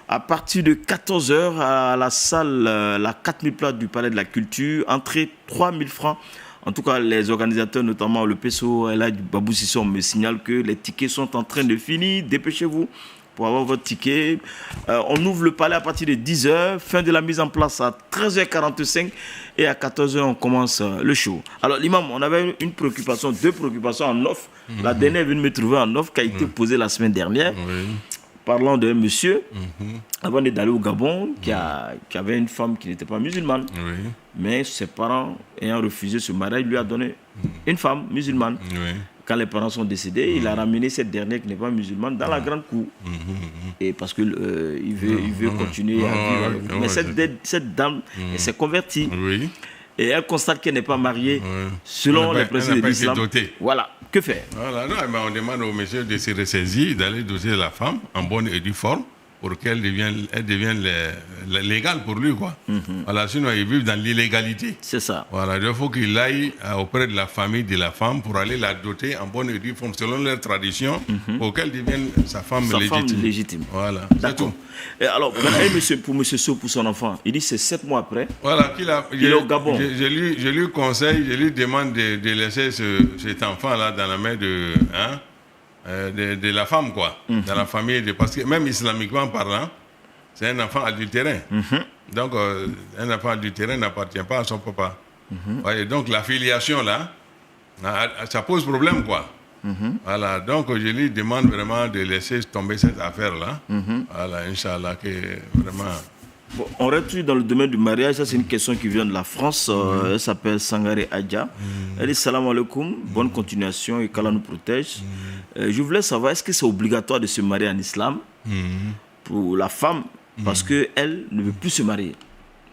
à partir de 14h à la salle, la 4000 places du Palais de la Culture. Entrée 3000 francs. En tout cas, les organisateurs, notamment le PSO, Babou Sisson, me signalent que les tickets sont en train de finir. Dépêchez-vous pour avoir votre ticket. On ouvre le palais à partir de 10h. Fin de la mise en place à 13h45. Et à 14h, on commence le show. Alors, l'imam, on avait deux préoccupations en off. La dernière est venue me trouver en off qui a été posée la semaine dernière. Parlant d'un monsieur, avant d'aller au Gabon, qui avait une femme qui n'était pas musulmane. Mais ses parents, ayant refusé ce mariage, lui a donné une femme musulmane. Quand les parents sont décédés, il a ramené cette dernière qui n'est pas musulmane dans la grande cour. Et parce qu'il veut continuer à vivre avec vous. Mais cette dame, elle s'est convertie. Et elle constate qu'elle n'est pas mariée selon les principes de l'islam. Voilà. Que faire? Voilà. Non, on demande au monsieur de se ressaisir, d'aller doter la femme en bonne et due forme pour qu'elle devienne légale pour lui, quoi. Voilà, sinon, il vit dans l'illégalité. C'est ça. Voilà, il faut qu'il aille auprès de la famille de la femme pour aller la doter en bonne et due forme selon leur tradition pour qu'elle devienne sa femme légitime. Voilà, c'est tout. Et alors, pour monsieur Sow, pour son enfant, il dit c'est 7 mois après. Voilà, il est au Gabon. Je lui conseille, je lui demande de laisser cet enfant-là dans la main de la femme, quoi, dans la famille. Parce que même islamiquement parlant, c'est un enfant adultérin. Donc, un enfant adultérin n'appartient pas à son papa. Et donc, la filiation, là, ça pose problème, quoi. Voilà, donc je lui demande vraiment de laisser tomber cette affaire-là. Voilà, Inch'Allah, que vraiment... Bon, on reste dans le domaine du mariage. Ça, c'est une question qui vient de la France. Elle s'appelle Sangare Adja. Elle dit salam alaikum, bonne continuation et qu'Allah nous protège. Je voulais savoir, est-ce que c'est obligatoire de se marier en islam pour la femme parce qu'elle ne veut plus se marier?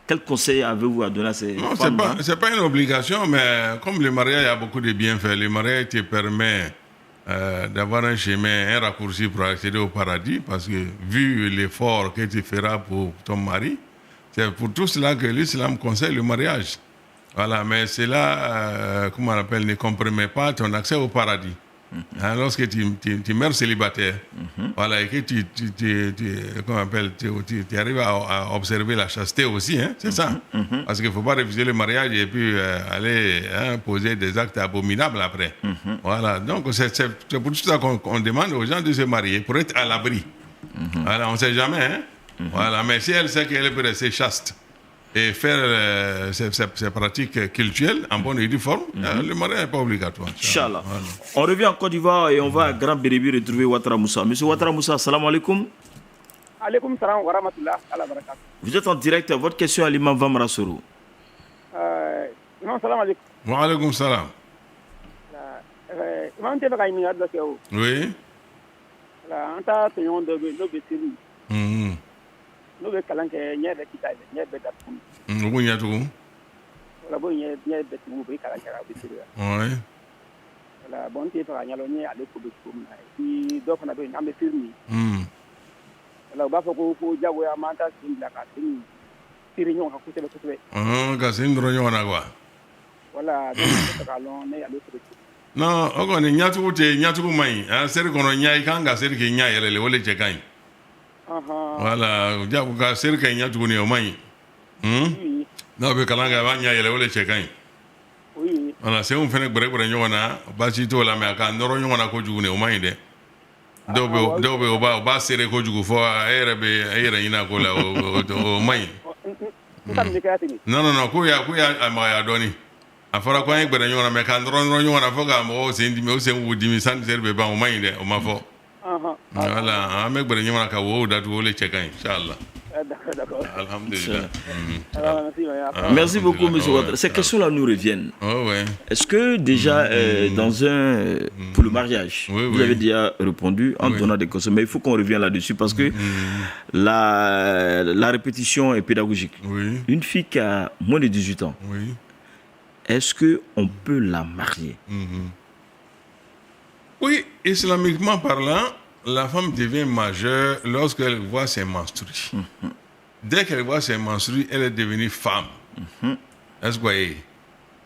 Quel conseil avez-vous à donner à ces femmes? Non, c'est pas une obligation, mais comme le mariage a beaucoup de bienfaits, le mariage te permet d'avoir un chemin, un raccourci pour accéder au paradis, parce que vu l'effort que tu feras pour ton mari, c'est pour tout cela que l'islam conseille le mariage. Voilà, mais cela, comment on appelle, ne compromet pas ton accès au paradis. Lorsque tu meurs célibataire, voilà, et que tu arrives à observer la chasteté aussi, c'est ça. Parce qu'il ne faut pas refuser le mariage et puis aller poser des actes abominables après. Voilà, donc c'est pour tout ça qu'on demande aux gens de se marier, pour être à l'abri. Voilà, on ne sait jamais. Voilà, mais si elle sait qu'elle peut rester chaste et faire ces pratiques culturelles en bonne et due forme, le mariage n'est pas obligatoire. Inch'Allah. Voilà. On revient en Côte d'Ivoire et on va à Grand Bérébi retrouver Ouattara Moussa. Monsieur Ouattara Moussa, salam alaikum. Alaikum salam wa rahmatullah. Vous êtes en direct. Votre question à l'imam Vamra Soro. Imam, salam alaikum. Wa alaikum salam. Imam, tu veux une adresse? Oui. On t'a fait un de nous be kalan kɛ ɲɛ bɛ kita ɲɛ bɛ datugu. Nugu ɲɛ tugu. Wala bo ɲɛ bɛ tugu bɛ kalan kɛra bɛ siri. Oui. Wala bon n tɛ fɛ ka ɲɛdɔn n ye ale ko bɛ cogo min na et dɔ fana bɛ yen an bɛ firi. Wala u b'a fɔ ko jagoya man ta sen bila ka sen siri ɲɔgɔn kan kosɛbɛ kosɛbɛ. Ka sen dɔrɔn ɲɔgɔn na quoi. Wala donc n tɛ fɛ k'a lɔn ne ale ko bɛ cogo. Non, o kɔni ɲatugu tɛ ɲatugu man ɲi seri kɔnɔ ɲa i kan ka seri k'i ɲa yɛrɛ le o le cɛ ka ɲi. Voilà, jago ka seri ka ɲa tuguni o man ɲi. N'aw bɛ kalan kɛ a b'a ɲa yɛlɛ o le cɛ ka ɲi. Voilà, senw fɛnɛ gbɛrɛgbɛrɛ ɲɔgɔn na baasi t'o la mais a ka nɔrɔ ɲɔgɔn na kojugu o man ɲi dɛ. Dɔw bɛ o b'a seri kojugu fɔ e yɛrɛ ɲinɛ ko la o man ɲi. Non, k'u y'a magaya dɔɔni. A fɔra ko an ye gbɛrɛ ɲɔgɔn na mais ka nɔrɔ ɲɔgɔn na fɔ ka mɔgɔw sen dimi o sen b'u dimi sanni seri bɛ ban o man ɲi dɛ o ma fɔ. Voilà, an bɛ gbɛrɛ ɲɔgɔn na ka wo datugu o le cɛ ka ɲi inchallah. Alhamdulillah. Merci beaucoup, M. Ouattara. Ces questions-là nous reviennent. Est-ce que déjà, pour le mariage, vous avez déjà répondu en donnant des conseils, mais il faut qu'on revienne là-dessus parce que la répétition est pédagogique. Une fille qui a moins de 18 ans, est-ce qu'on peut la marier? Oui, islamiquement parlant, la femme devient majeure lorsqu'elle voit ses menstrues. Dès qu'elle voit ses menstrues, elle est devenue femme. Est-ce que vous voyez?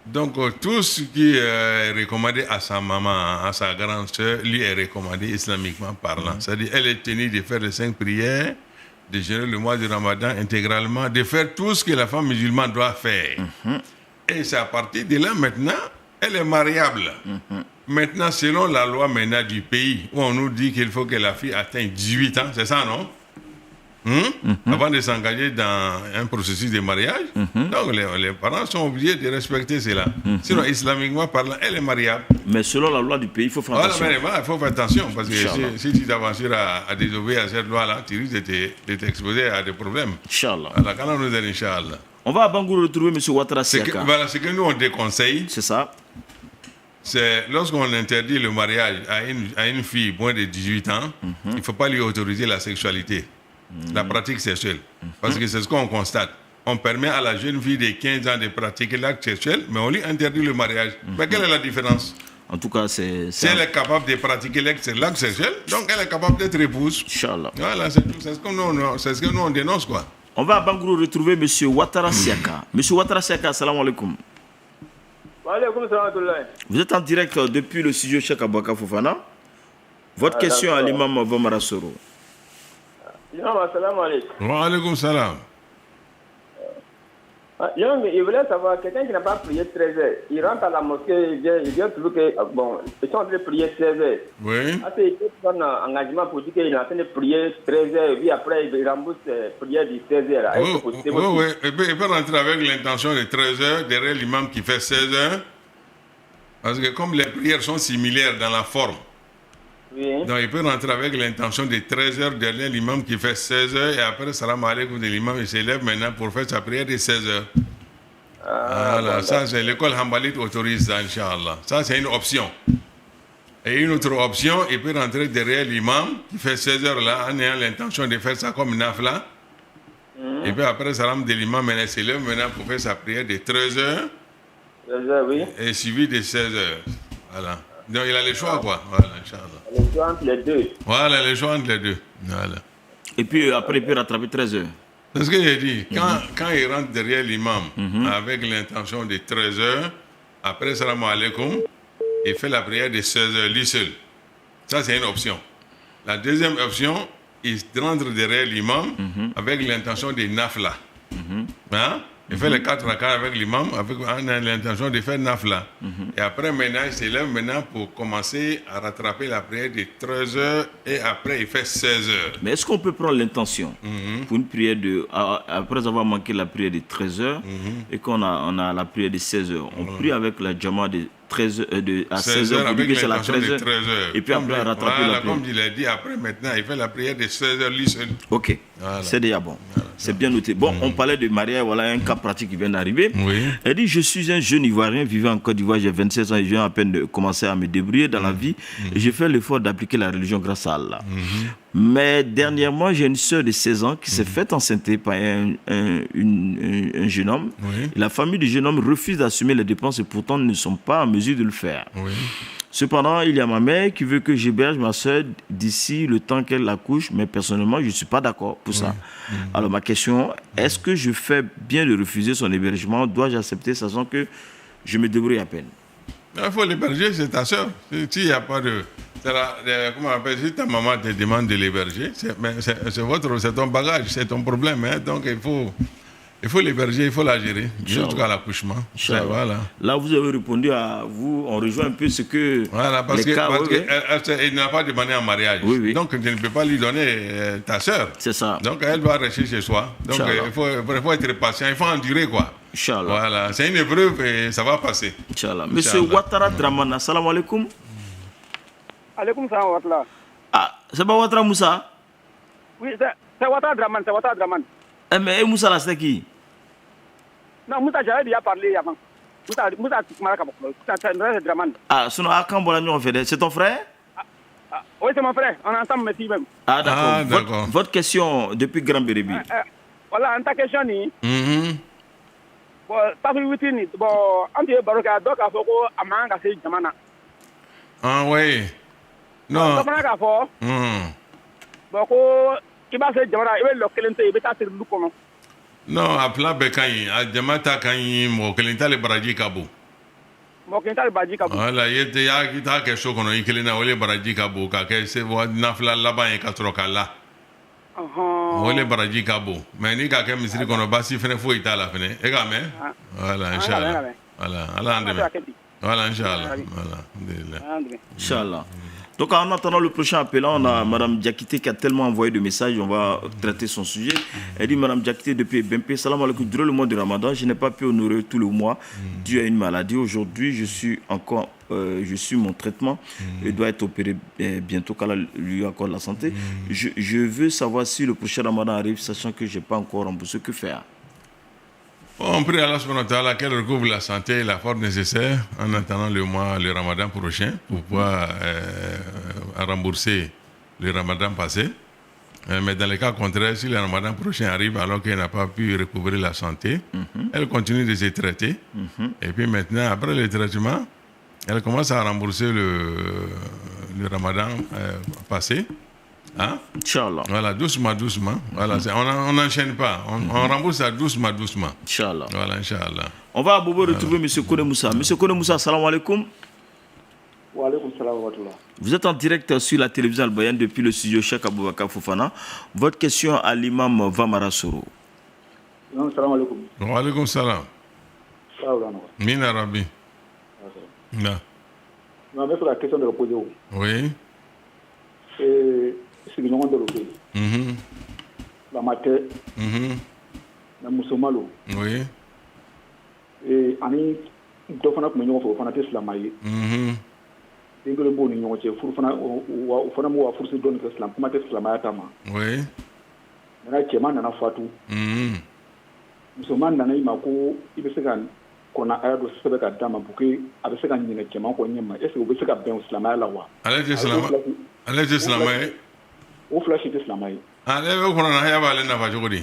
Donc, tout ce qui est recommandé à sa maman, à sa grande sœur, lui est recommandé islamiquement parlant. C'est-à-dire, elle est tenue de faire les 5 prières, de gérer le mois du Ramadan intégralement, de faire tout ce que la femme musulmane doit faire. Et c'est à partir de là, maintenant, elle est mariable. Maintenant, selon la loi maintenant du pays, où on nous dit qu'il faut que la fille atteigne 18 ans, c'est ça, non? Avant de s'engager dans un processus de mariage. Donc les parents sont obligés de respecter cela. Sinon, islamiquement parlant, elle est mariable. Mais selon la loi du pays, il faut faire attention. Voilà, il faut faire attention, parce que si tu t'aventures à désobéir à cette loi-là, tu risques de t'exposer à des problèmes. Inch'Allah. Inch'Allah. On va à Bangour retrouver M. Ouattara Siaka. Voilà, ce que nous on déconseille. C'est ça. C'est lorsqu'on interdit le mariage à une fille moins de 18 ans, il ne faut pas lui autoriser la sexualité. La pratique sexuelle. Parce que c'est ce qu'on constate. On permet à la jeune fille de 15 ans de pratiquer l'acte sexuel, mais on lui interdit le mariage. Mais quelle est la différence? En tout cas, c'est... Si elle est capable de pratiquer l'acte sexuel, donc elle est capable d'être épouse. Inch'Allah. Voilà, c'est tout. C'est ce que nous on dénonce, quoi. On va à Bangourou retrouver M. Ouattara Siaka. M. Ouattara Siaka, salam alaikum. Wa alaikum salam. Vous êtes en direct depuis le studio Cheikh Abouaka Fofana. Votre question à l'imam Vamara Soro. Salam alaikum. Wa alaikum salam. Il voulait savoir, quelqu'un qui n'a pas prié 13 heures, il rentre à la mosquée, il vient trouver que, bon, ils sont en train de prier 16 heures. Oui. Après, il peut prendre un engagement pour dire qu'il est en train de prier 13 heures, et puis après, il rembourse prière de 16 heures. Oui. Il peut rentrer avec l'intention de 13 heures, derrière l'imam qui fait 16 heures. Parce que comme les prières sont similaires dans la forme, donc il peut rentrer avec l'intention de 13 heures derrière l'imam qui fait 16 heures et après salam alaikum de l'imam il s'élève maintenant pour faire sa prière de 16 heures. Voilà, ça c'est l'école Hanbalite autorise ça, Inch'Allah. Ça c'est une option. Et une autre option, il peut rentrer derrière l'imam qui fait 16 heures là en ayant l'intention de faire ça comme nafla. Et puis après salam de l'imam il s'élève maintenant pour faire sa prière de 13 heures. 13 heures, oui. Et suivi de 16 heures. Voilà. Donc il a le choix, quoi. Voilà, Inch'Allah. Le choix entre les deux. Voilà, le choix entre les deux. Voilà. Et puis après, il peut rattraper 13 heures. C'est ce que j'ai dit. Quand il rentre derrière l'imam avec l'intention de 13 heures, après salam alaikum, il fait la prière de 16 heures, lui seul. Ça, c'est une option. La deuxième option, il rentre derrière l'imam avec l'intention de nafla. Hein? Il fait les 4 rakats avec l'imam, avec l'intention de faire nafla. Et après, maintenant, il s'élève maintenant pour commencer à rattraper la prière de 13 heures et après, il fait 16 heures. Mais est-ce qu'on peut prendre l'intention pour une prière de... Après avoir manqué la prière de 13 heures et qu'on a la prière de 16 heures, on prie avec la djama de 13 à 16 heures, avec que c'est la 13 heures. Et puis après, rattraper la prière. Comme il a dit, après, maintenant, il fait la prière de 16 heures, lui seul. Ok, c'est déjà bon. C'est bien noté. Bon, on parlait de mariage, voilà un cas pratique qui vient d'arriver. Elle dit, je suis un jeune Ivoirien vivant en Côte d'Ivoire, j'ai 27 ans et je viens à peine de commencer à me débrouiller dans la vie. Et j'ai fait l'effort d'appliquer la religion grâce à Allah. Mais dernièrement, j'ai une sœur de 16 ans qui s'est faite enceinter par un jeune homme. Et la famille du jeune homme refuse d'assumer les dépenses et pourtant ne sont pas en mesure de le faire. Cependant, il y a ma mère qui veut que j'héberge ma soeur d'ici le temps qu'elle accouche, mais personnellement, je ne suis pas d'accord pour ça. Alors ma question, est-ce que je fais bien de refuser son hébergement? Dois-je accepter, sachant que je me débrouille à peine? Il faut l'héberger, c'est ta soeur. S'il n'y a pas de... comment on appelle, si ta maman te demande de l'héberger, c'est ton bagage, c'est ton problème. Hein? Donc il faut l'héberger, il faut la gérer, jusqu'à l'accouchement. Voilà. Là, vous avez répondu on rejoint un peu ce que... Voilà, parce qu'il n'a pas demandé en mariage. Donc, tu ne peux pas lui donner ta sœur. C'est ça. Donc, elle doit rester chez soi. Donc, il faut être patient, il faut endurer, quoi. Inch'Allah. Voilà, c'est une épreuve et ça va passer. Inch'Allah. Monsieur Ouattara Dramana, salam alaikum. Alaikum salam Ouattara. Ah, c'est pas Ouattara Moussa? Oui, c'est Ouattara Draman, c'est Ouattara Draman. Mais Moussa là, c'est qui? Non, Moussa, j'avais déjà parlé avant. Moussa, c'est Draman. Ah, sinon, à quand on fait? C'est ton frère? Oui, c'est mon frère. On est ensemble, mais même. Ah, d'accord. Votre question depuis Grand Bérébi. Voilà, en ta question, bon, parce que bon, on dit baroka donc à Foko Amanga c'est Jamana. Ah oui. Non. Non, a plan bɛɛ ka ɲi a jama ta ka ɲi mɔgɔ kelen t'ale baraji ka bon. Voilà, i t'a kɛ so kɔnɔ i kelen na o le baraji ka bon ka kɛ nafila laban ye ka sɔrɔ k'a la. O le baraji ka bon mais ni ka kɛ misiri kɔnɔ basi fɛnɛ foyi t'a la fɛnɛ e k'a mɛn. Voilà, inchallah. Voilà, Ala y'an dɛmɛ. Voilà, inchallah. Voilà, alhamdulillah. Inch'Allah. Donc en attendant le prochain appel, on a Madame Diakité qui a tellement envoyé de messages, on va traiter son sujet. Elle dit Madame Diakité depuis BMP, salam alaikum, durant le mois de Ramadan, je n'ai pas pu honorer tout le mois dû à une maladie. Aujourd'hui, je suis mon traitement et dois être opéré bientôt qu'Allah lui accorde la santé. Je veux savoir si le prochain Ramadan arrive, sachant que je n'ai pas encore remboursé, que faire? On prie Allah subhanahu wa ta'ala qu'elle recouvre la santé et la force nécessaire en attendant le Ramadan prochain pour pouvoir rembourser le Ramadan passé. Mais dans le cas contraire, si le Ramadan prochain arrive alors qu'elle n'a pas pu recouvrer la santé, elle continue de se traiter. Et puis maintenant, après le traitement, elle commence à rembourser le Ramadan passé. Hein? Inch'Allah. Voilà, doucement. Voilà, on n'enchaîne pas. On rembourse ça doucement. Inch'Allah. Voilà, Inch'Allah. On va à Bobo retrouver M. Kone Moussa. M. Kone Moussa, salam alaikum. Wa alaikum salam wa rahmatullah. Vous êtes en direct sur la télévision albayenne depuis le studio Cheikh Aboubakar Fofana. Votre question à l'imam Vamara Soro. Salam alaikum. Wa alaikum salam. Mina Rabbi. Non. Non, mais sur la question de reposer. Oui. C'est le nom de l'objet. La matière. La moussomalo. Oui. Et ani dofana ko ñoo fo fana te slamaye. Dingole bo ni ñoo ci fur fana wa fana mo wa fursi don ko islam kuma te slamaya tama. Oui. Na ce man na fatu. Musoman na na ima ko ibe se kan kona aya do sebe ka dama buke abe se kan nyina ce man ko nyema est-ce que obe se ka ben slamaya la wa. Ale te silamɛ o fila si tɛ silamɛ ye. Ale bɛ kɔnɔna haya b'ale nafa cogo di.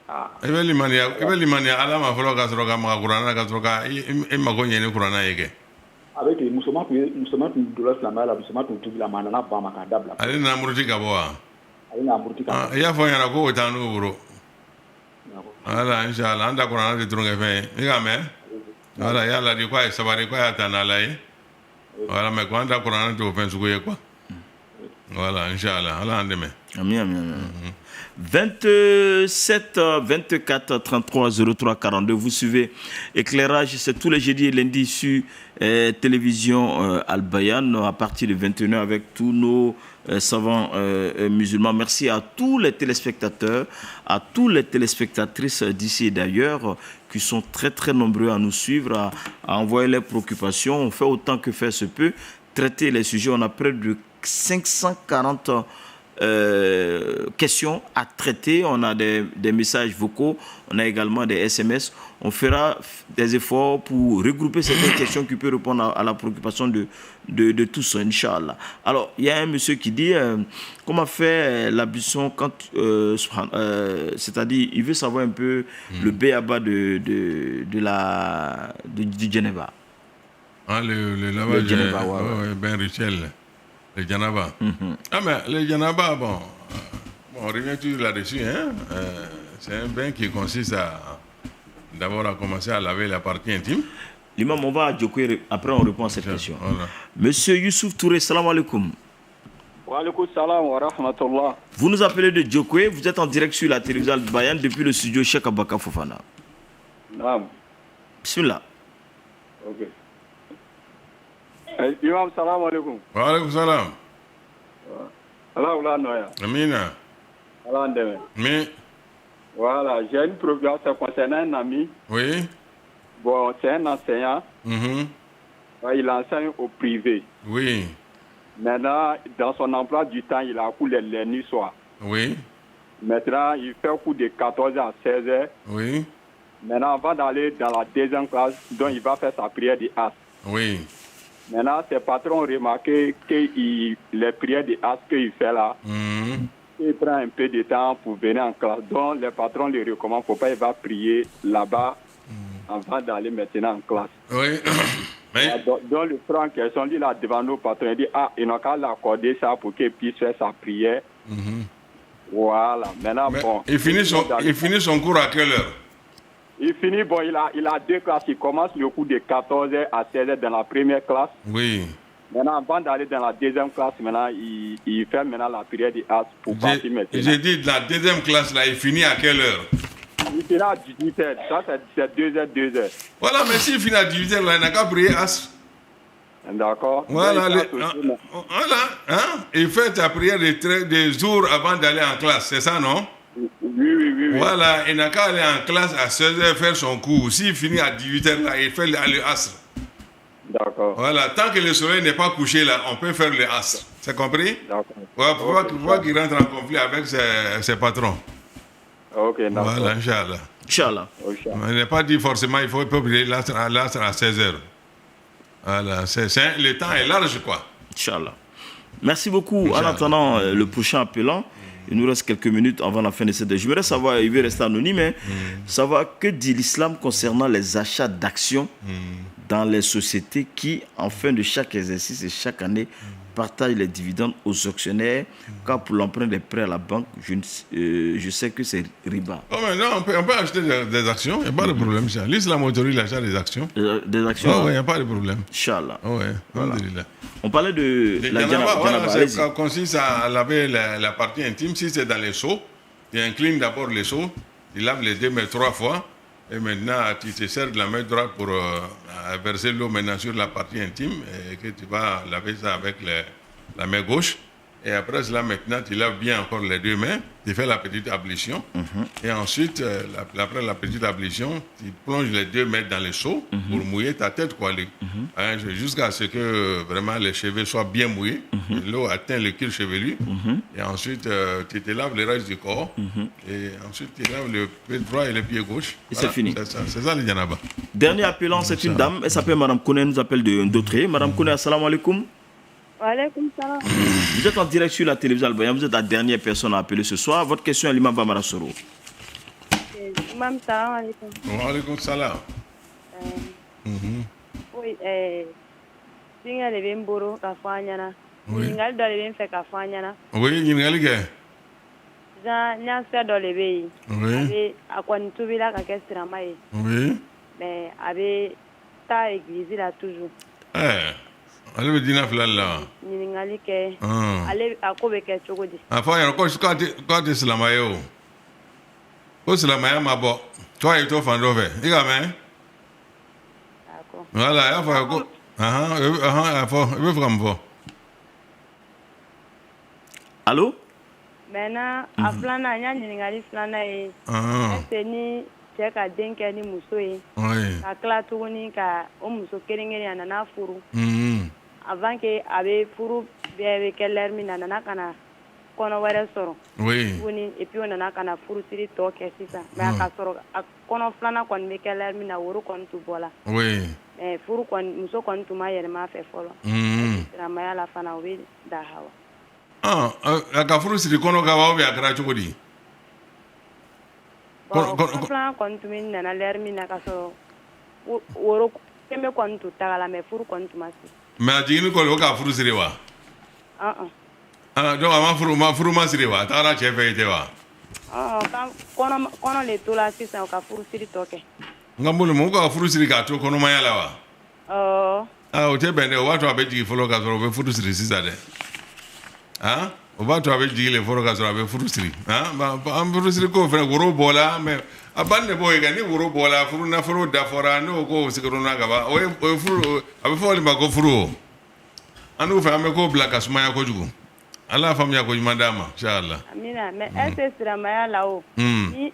I bɛ limaniya ala ma fɔlɔ ka sɔrɔ ka maga kuranna ka sɔrɔ ka e mago ɲɛ ni kuranna ye kɛ. a bɛ ten musoman tun donna silamɛya la musoman tun tubila ma a nana ban ma k'a dabila. ale nana muruti ka bɔ wa. ale nana muruti ka bɔ. i y'a fɔ n ɲɛna ko o t'an n'u bolo. ala inshallah an da kuranna de turon kɛ fɛn ye i k'a mɛn. ala i y'a ladi ko a ye sabari ko a y'a ta n'ala ye. Voilà, mais quand on a Coran, tu fais ce quoi. Voilà, Inch'Allah, Allah en demain. Amen. 27 24 33 03 42. Vous suivez Éclairage, c'est tous les jeudis et lundis sur télévision Al-Bayan à partir de 21h avec tous nos savants musulmans. Merci à tous les téléspectateurs, à toutes les téléspectatrices d'ici et d'ailleurs qui sont très très nombreux à nous suivre, à envoyer leurs préoccupations. On fait autant que faire se peut, traiter les sujets. On a près de 540 questions à traiter. On a des messages vocaux, on a également des SMS. On fera des efforts pour regrouper certaines questions qui peuvent répondre à la préoccupation de tous, Inch'Allah. Alors, il y a un monsieur qui dit comment faire l'ablution quand, c'est-à-dire, il veut savoir un peu le béaba du Djeneba. Ah, le lavage de Djeneba, ben rituel. Le Djanaba. Ah, mais le Djanaba, bon, on revient toujours là-dessus. Hein? C'est un bain qui consiste d'abord à commencer à laver la partie intime. L'imam, on va à Djokwe, après on répond à cette question. Voilà. Monsieur Youssouf Touré, salam alaikum. Wa alaikum salam wa rahmatullah. Vous nous appelez de Djokwe, vous êtes en direct sur la télévision Al-Bayan depuis le studio Cheikh Aboubakar Fofana. Naam. Bismillah. Ok. Imam, salam alaikum. Wa alaikum salam. Allah oula noya. Amina. Allah ndeme. Mais. Voilà, j'ai une préoccupation concernant un ami. Oui. Bon, c'est un enseignant. Il enseigne au privé. Oui. Maintenant, dans son emploi du temps, il a cours les nuits soirs. Oui. Maintenant, il fait cours de 14h à 16h. Oui. Maintenant, avant d'aller dans la deuxième classe, donc il va faire sa prière de As. Oui. Maintenant, ses patrons ont remarqué que les prières de As qu'il fait là, il prend un peu de temps pour venir en classe. Donc, les patrons lui recommandent, il va prier là-bas avant d'aller maintenant en classe. Oui. Dans le franc en question, lui, là, devant nos patrons, il dit, il n'a qu'à l'accorder ça pour qu'il puisse faire sa prière. Voilà. Maintenant, bon. Il finit son cours à quelle heure? Il finit, bon, il a 2 classes. Il commence le cours de 14h à 16h dans la première classe. Oui. Maintenant, avant d'aller dans la deuxième classe, maintenant, il fait maintenant la prière du As pour partir maintenant. J'ai dit, la deuxième classe, là, il finit à quelle heure? Il finit à 18h. Ça, c'est 2h. Voilà, mais s'il finit à 18h, là, il n'a qu'à prier As. D'accord. Voilà, il fait ta prière des jours avant d'aller en classe, c'est ça, non? Oui. Voilà, il n'a qu'à aller en classe à 16h faire son cours. S'il finit à 18h, là, il fait le As. D'accord. Voilà, tant que le soleil n'est pas couché, là, on peut faire le As. C'est compris? D'accord. Voilà, pour voir qu'il rentre en conflit avec ses patrons. Ok, d'accord. Voilà, Inch'Allah. Il n'est pas dit forcément il faut prier l'asr à 16h. Voilà, le temps est large, quoi. Inch'Allah. Merci beaucoup. En attendant le prochain appelant, il nous reste quelques minutes avant la fin de cette. Je voudrais savoir, il veut rester anonyme, hein, savoir que dit l'islam concernant les achats d'actions dans les sociétés qui, en fin de chaque exercice et chaque année, partagent les dividendes aux actionnaires, car pour l'emprunt des prêts à la banque, je sais que c'est riba. Oh, mais non, on peut acheter des actions, il n'y a pas de problème. L'islam autorise l'achat des actions. Des actions? Oui, il n'y a pas de problème. Inch'Allah. Voilà. On parlait de la janaba. Ça consiste à laver la partie intime. Si c'est dans les seaux, tu inclines d'abord les seaux, tu laves les 2 mains 3 fois, et maintenant tu te sers de la main droite pour verser l'eau maintenant sur la partie intime, et que tu vas laver ça avec la main gauche. Et après cela, maintenant, tu laves bien encore les 2 mains, tu fais la petite ablution. Et ensuite, après la petite ablution, tu plonges les 2 mains dans le seau pour mouiller ta tête, quoi. Jusqu'à ce que vraiment les cheveux soient bien mouillés. L'eau atteint le cuir chevelu. Et ensuite, tu te laves le reste du corps. Et ensuite, tu laves le pied droit et le pied gauche. Et c'est fini. C'est ça le janaba. Dernier appelant, c'est une dame. Elle s'appelle Madame Kone, nous appelle de Ndotré. Madame Kone, assalamu alaikum. Walaikum salam. Vous êtes en direct sur la télévision Albayan, vous êtes la dernière personne à appeler ce soir. Votre question est l'imam Bamara Soro. Imam, salam alaikum. Wa alaikum salam. Oui, singa le ben boro ka fanyana. Ningal do le ben fe ka fanyana. Oui, ningal ke. Nya se do le be. Oui. Akwani tubila ka kestra mai. Oui. Mais abe ta église là toujours. Ale bɛ diinɛ fila la. Ɲininkali kɛ. Ale a ko bɛ kɛ cogo di. A fɔ a ɲɛna k'a tɛ silamɛ ye o. Ko silamɛya ma bɔ. Tɔ ye to fan dɔ fɛ. I ka mɛn. Wala a y'a fɔ a ye ko. A fɔ i bɛ fɛ ka mun fɔ. Allo. Maintenant a filanan n y'a ɲininkali filanan ye. Est-ce que ni cɛ ka den kɛ ni muso ye. Ka tila tuguni ka o muso kelen kelen a nana furu. Avant que a bɛ furu bɛɛ bɛ kɛ l'heure min na a nana ka na kɔnɔ wɛrɛ sɔrɔ. Tuguni et puis o nana ka na furusiri tɔ kɛ sisan. Mais a ka sɔrɔ a kɔnɔ filanan kɔni bɛ kɛ l'heure min na woro kɔni tun bɔra. Mais furu kɔni muso kɔni tun ma yɛlɛma a fɛ fɔlɔ. Silamɛya la fana o bɛ da hawa. A ka furusiri kɔnɔ ka wa ou bien a kɛra cogo di? Bon kɔnɔ filanan kɔni tun bɛ nana l'heure min na ka sɔrɔ woro kɛmɛ kɔni tun taga la mais furu kɔni tun ma se. Mais a jiginni kɔni o k'a furu siri wa? Donc a ma furu ma siri wa? A tagara cɛ fɛ yen tɛ wa? Kɔnɔ le to la sisan o ka furu siri tɔ kɛ. N ka bolo ma o ka furu siri k'a to kɔnɔmaya la wa? O tɛ bɛn dɛ o b'a to a bɛ jigin fɔlɔ k'a sɔrɔ o bɛ furu siri sisan dɛ. O b'a to a bɛ jigin le fɔlɔ k'a sɔrɔ a bɛ furu siri. An furu siri ko fɛnɛ woro bɔla mais a ban de b'o ye kan ni woro bɔla furu nafolo dafɔra n'o ko sigironna ka ban o ye furu a bɛ fɔ o de ma ko furu o. An n'u fɛ an bɛ k'o bila ka sumaya kojugu. Ala faamuya ko ɲuman d'a ma inchallah. Amina mais est-ce que silamɛya la o ni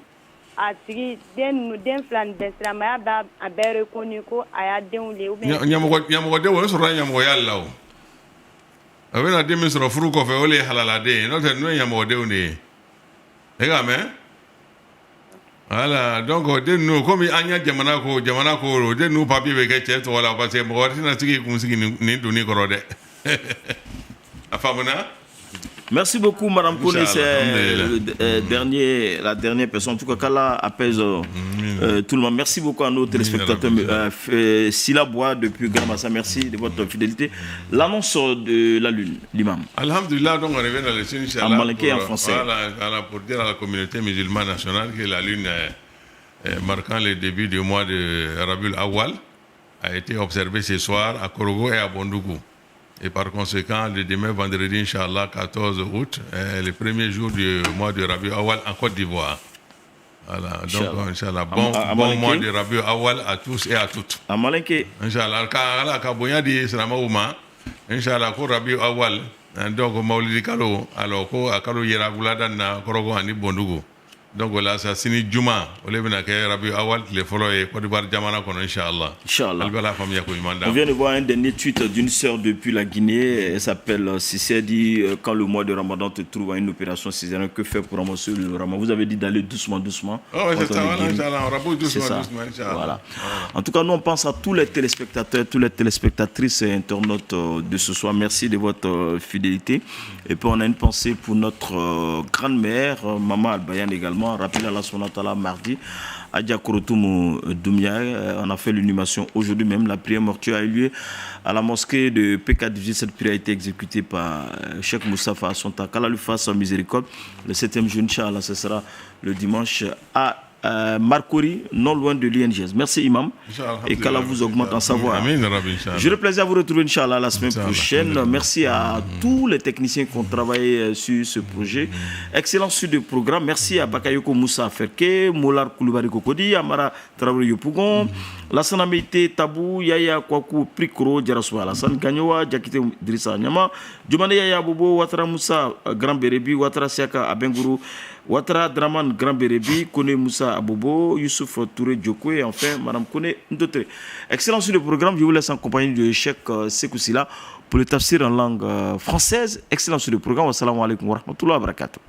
a tigi den fila nin bɛɛ silamɛya b'a a bɛɛ reconnu ko a y'a denw le ou bien. Ɲamɔgɔden o ye sɔrɔ ɲamɔgɔya la o. A bɛna den min sɔrɔ furu kɔfɛ o de ye halaladen ye n'o tɛ n'o ye ɲamɔgɔdenw de ye. E ka mɛn? Voilà donc den ninnu komi an ya jamana ko den ninnu papier bɛ kɛ cɛ tɔgɔ la parce que mɔgɔ wɛrɛ tɛna sigi kun sigi nin donni kɔrɔ dɛ. A faamuna? Merci beaucoup, Madame Kone. C'est la dernière personne. En tout cas, qu'Allah apaise tout le monde. Merci beaucoup à nos téléspectateurs. Sila Bois depuis Gramassa, merci de votre fidélité. L'annonce de la lune, l'imam. Alhamdulillah, donc on revient dans le Sine Inch'Allah. En malinqué en français. Pour dire à la communauté musulmane nationale que la lune marquant le début du mois de Rabiul Awal a été observée ce soir à Korogo et à Bondougou. Et par conséquent, le demain vendredi, Inch'Allah, 14 août, le premier jour du mois de Rabiul Awal en Côte d'Ivoire. Voilà, donc Inch'Allah, bon mois de Rabiul Awal à tous et à toutes. À malinqué. Inch'Allah, Kaboya di Salamaouma, Inch'Allah, ko Rabiul Awal, donc Maulidi Kalo, alors ko Kalo Yeragulada na Korogo ani Bondougou. Donc voilà, ça signifie Juma. On vient de voir un dernier tweet d'une sœur depuis la Guinée. Elle s'appelle Cissé, dit quand le mois de Ramadan te trouve à une opération césarienne, que faire pour ramasser le Ramadan? Vous avez dit d'aller doucement. Oh, c'est ça, doucement. Voilà. En tout cas, nous on pense à tous les téléspectateurs, toutes les téléspectatrices et internautes de ce soir. Merci de votre fidélité. Et puis on a une pensée pour notre grande-mère, Maman Albayan également. Rappelez Allah subhanahu wa ta'ala mardi à Diakorotoum Doumia. On a fait l'inhumation aujourd'hui même. La prière mortuaire a eu lieu à la mosquée de PK18. Cette prière a été exécutée par Cheikh Moustapha Assonta. Qu'Allah lui fasse miséricorde. Le 7e jour, Inch'Allah, ce sera le dimanche à Marcory, non loin de l'INGS. Merci Imam. Et qu'Allah vous augmente en savoir. J'ai le plaisir à vous retrouver Inch'Allah la semaine prochaine. Merci à tous les techniciens qui ont travaillé sur ce projet. Excellent suite de programme. Merci à Bakayoko Moussa Ferke, Molar Koulibaly Kokodi, Amara Traoré Yopougon, Lassana Meite Tabou, Yaya Kwaku Prikro, Djaraswa Alassane Ganyowa, Diakité Drissa Nyama, Djumane Yaya Bobo, Ouattara Moussa Grand Berebi, Ouattara Siaka Abengourou, Ouattara Draman Grand Berebi, Kone Moussa Abobo, Youssouf Touré Djokwe et enfin Madame Kone Ndotre. Excellent sur le programme, je vous laisse en compagnie de Cheikh Sekoussila pour le tafsir en langue française. Excellent sur le programme, wassalamu alaikum wa rahmatullahi wa barakatuh.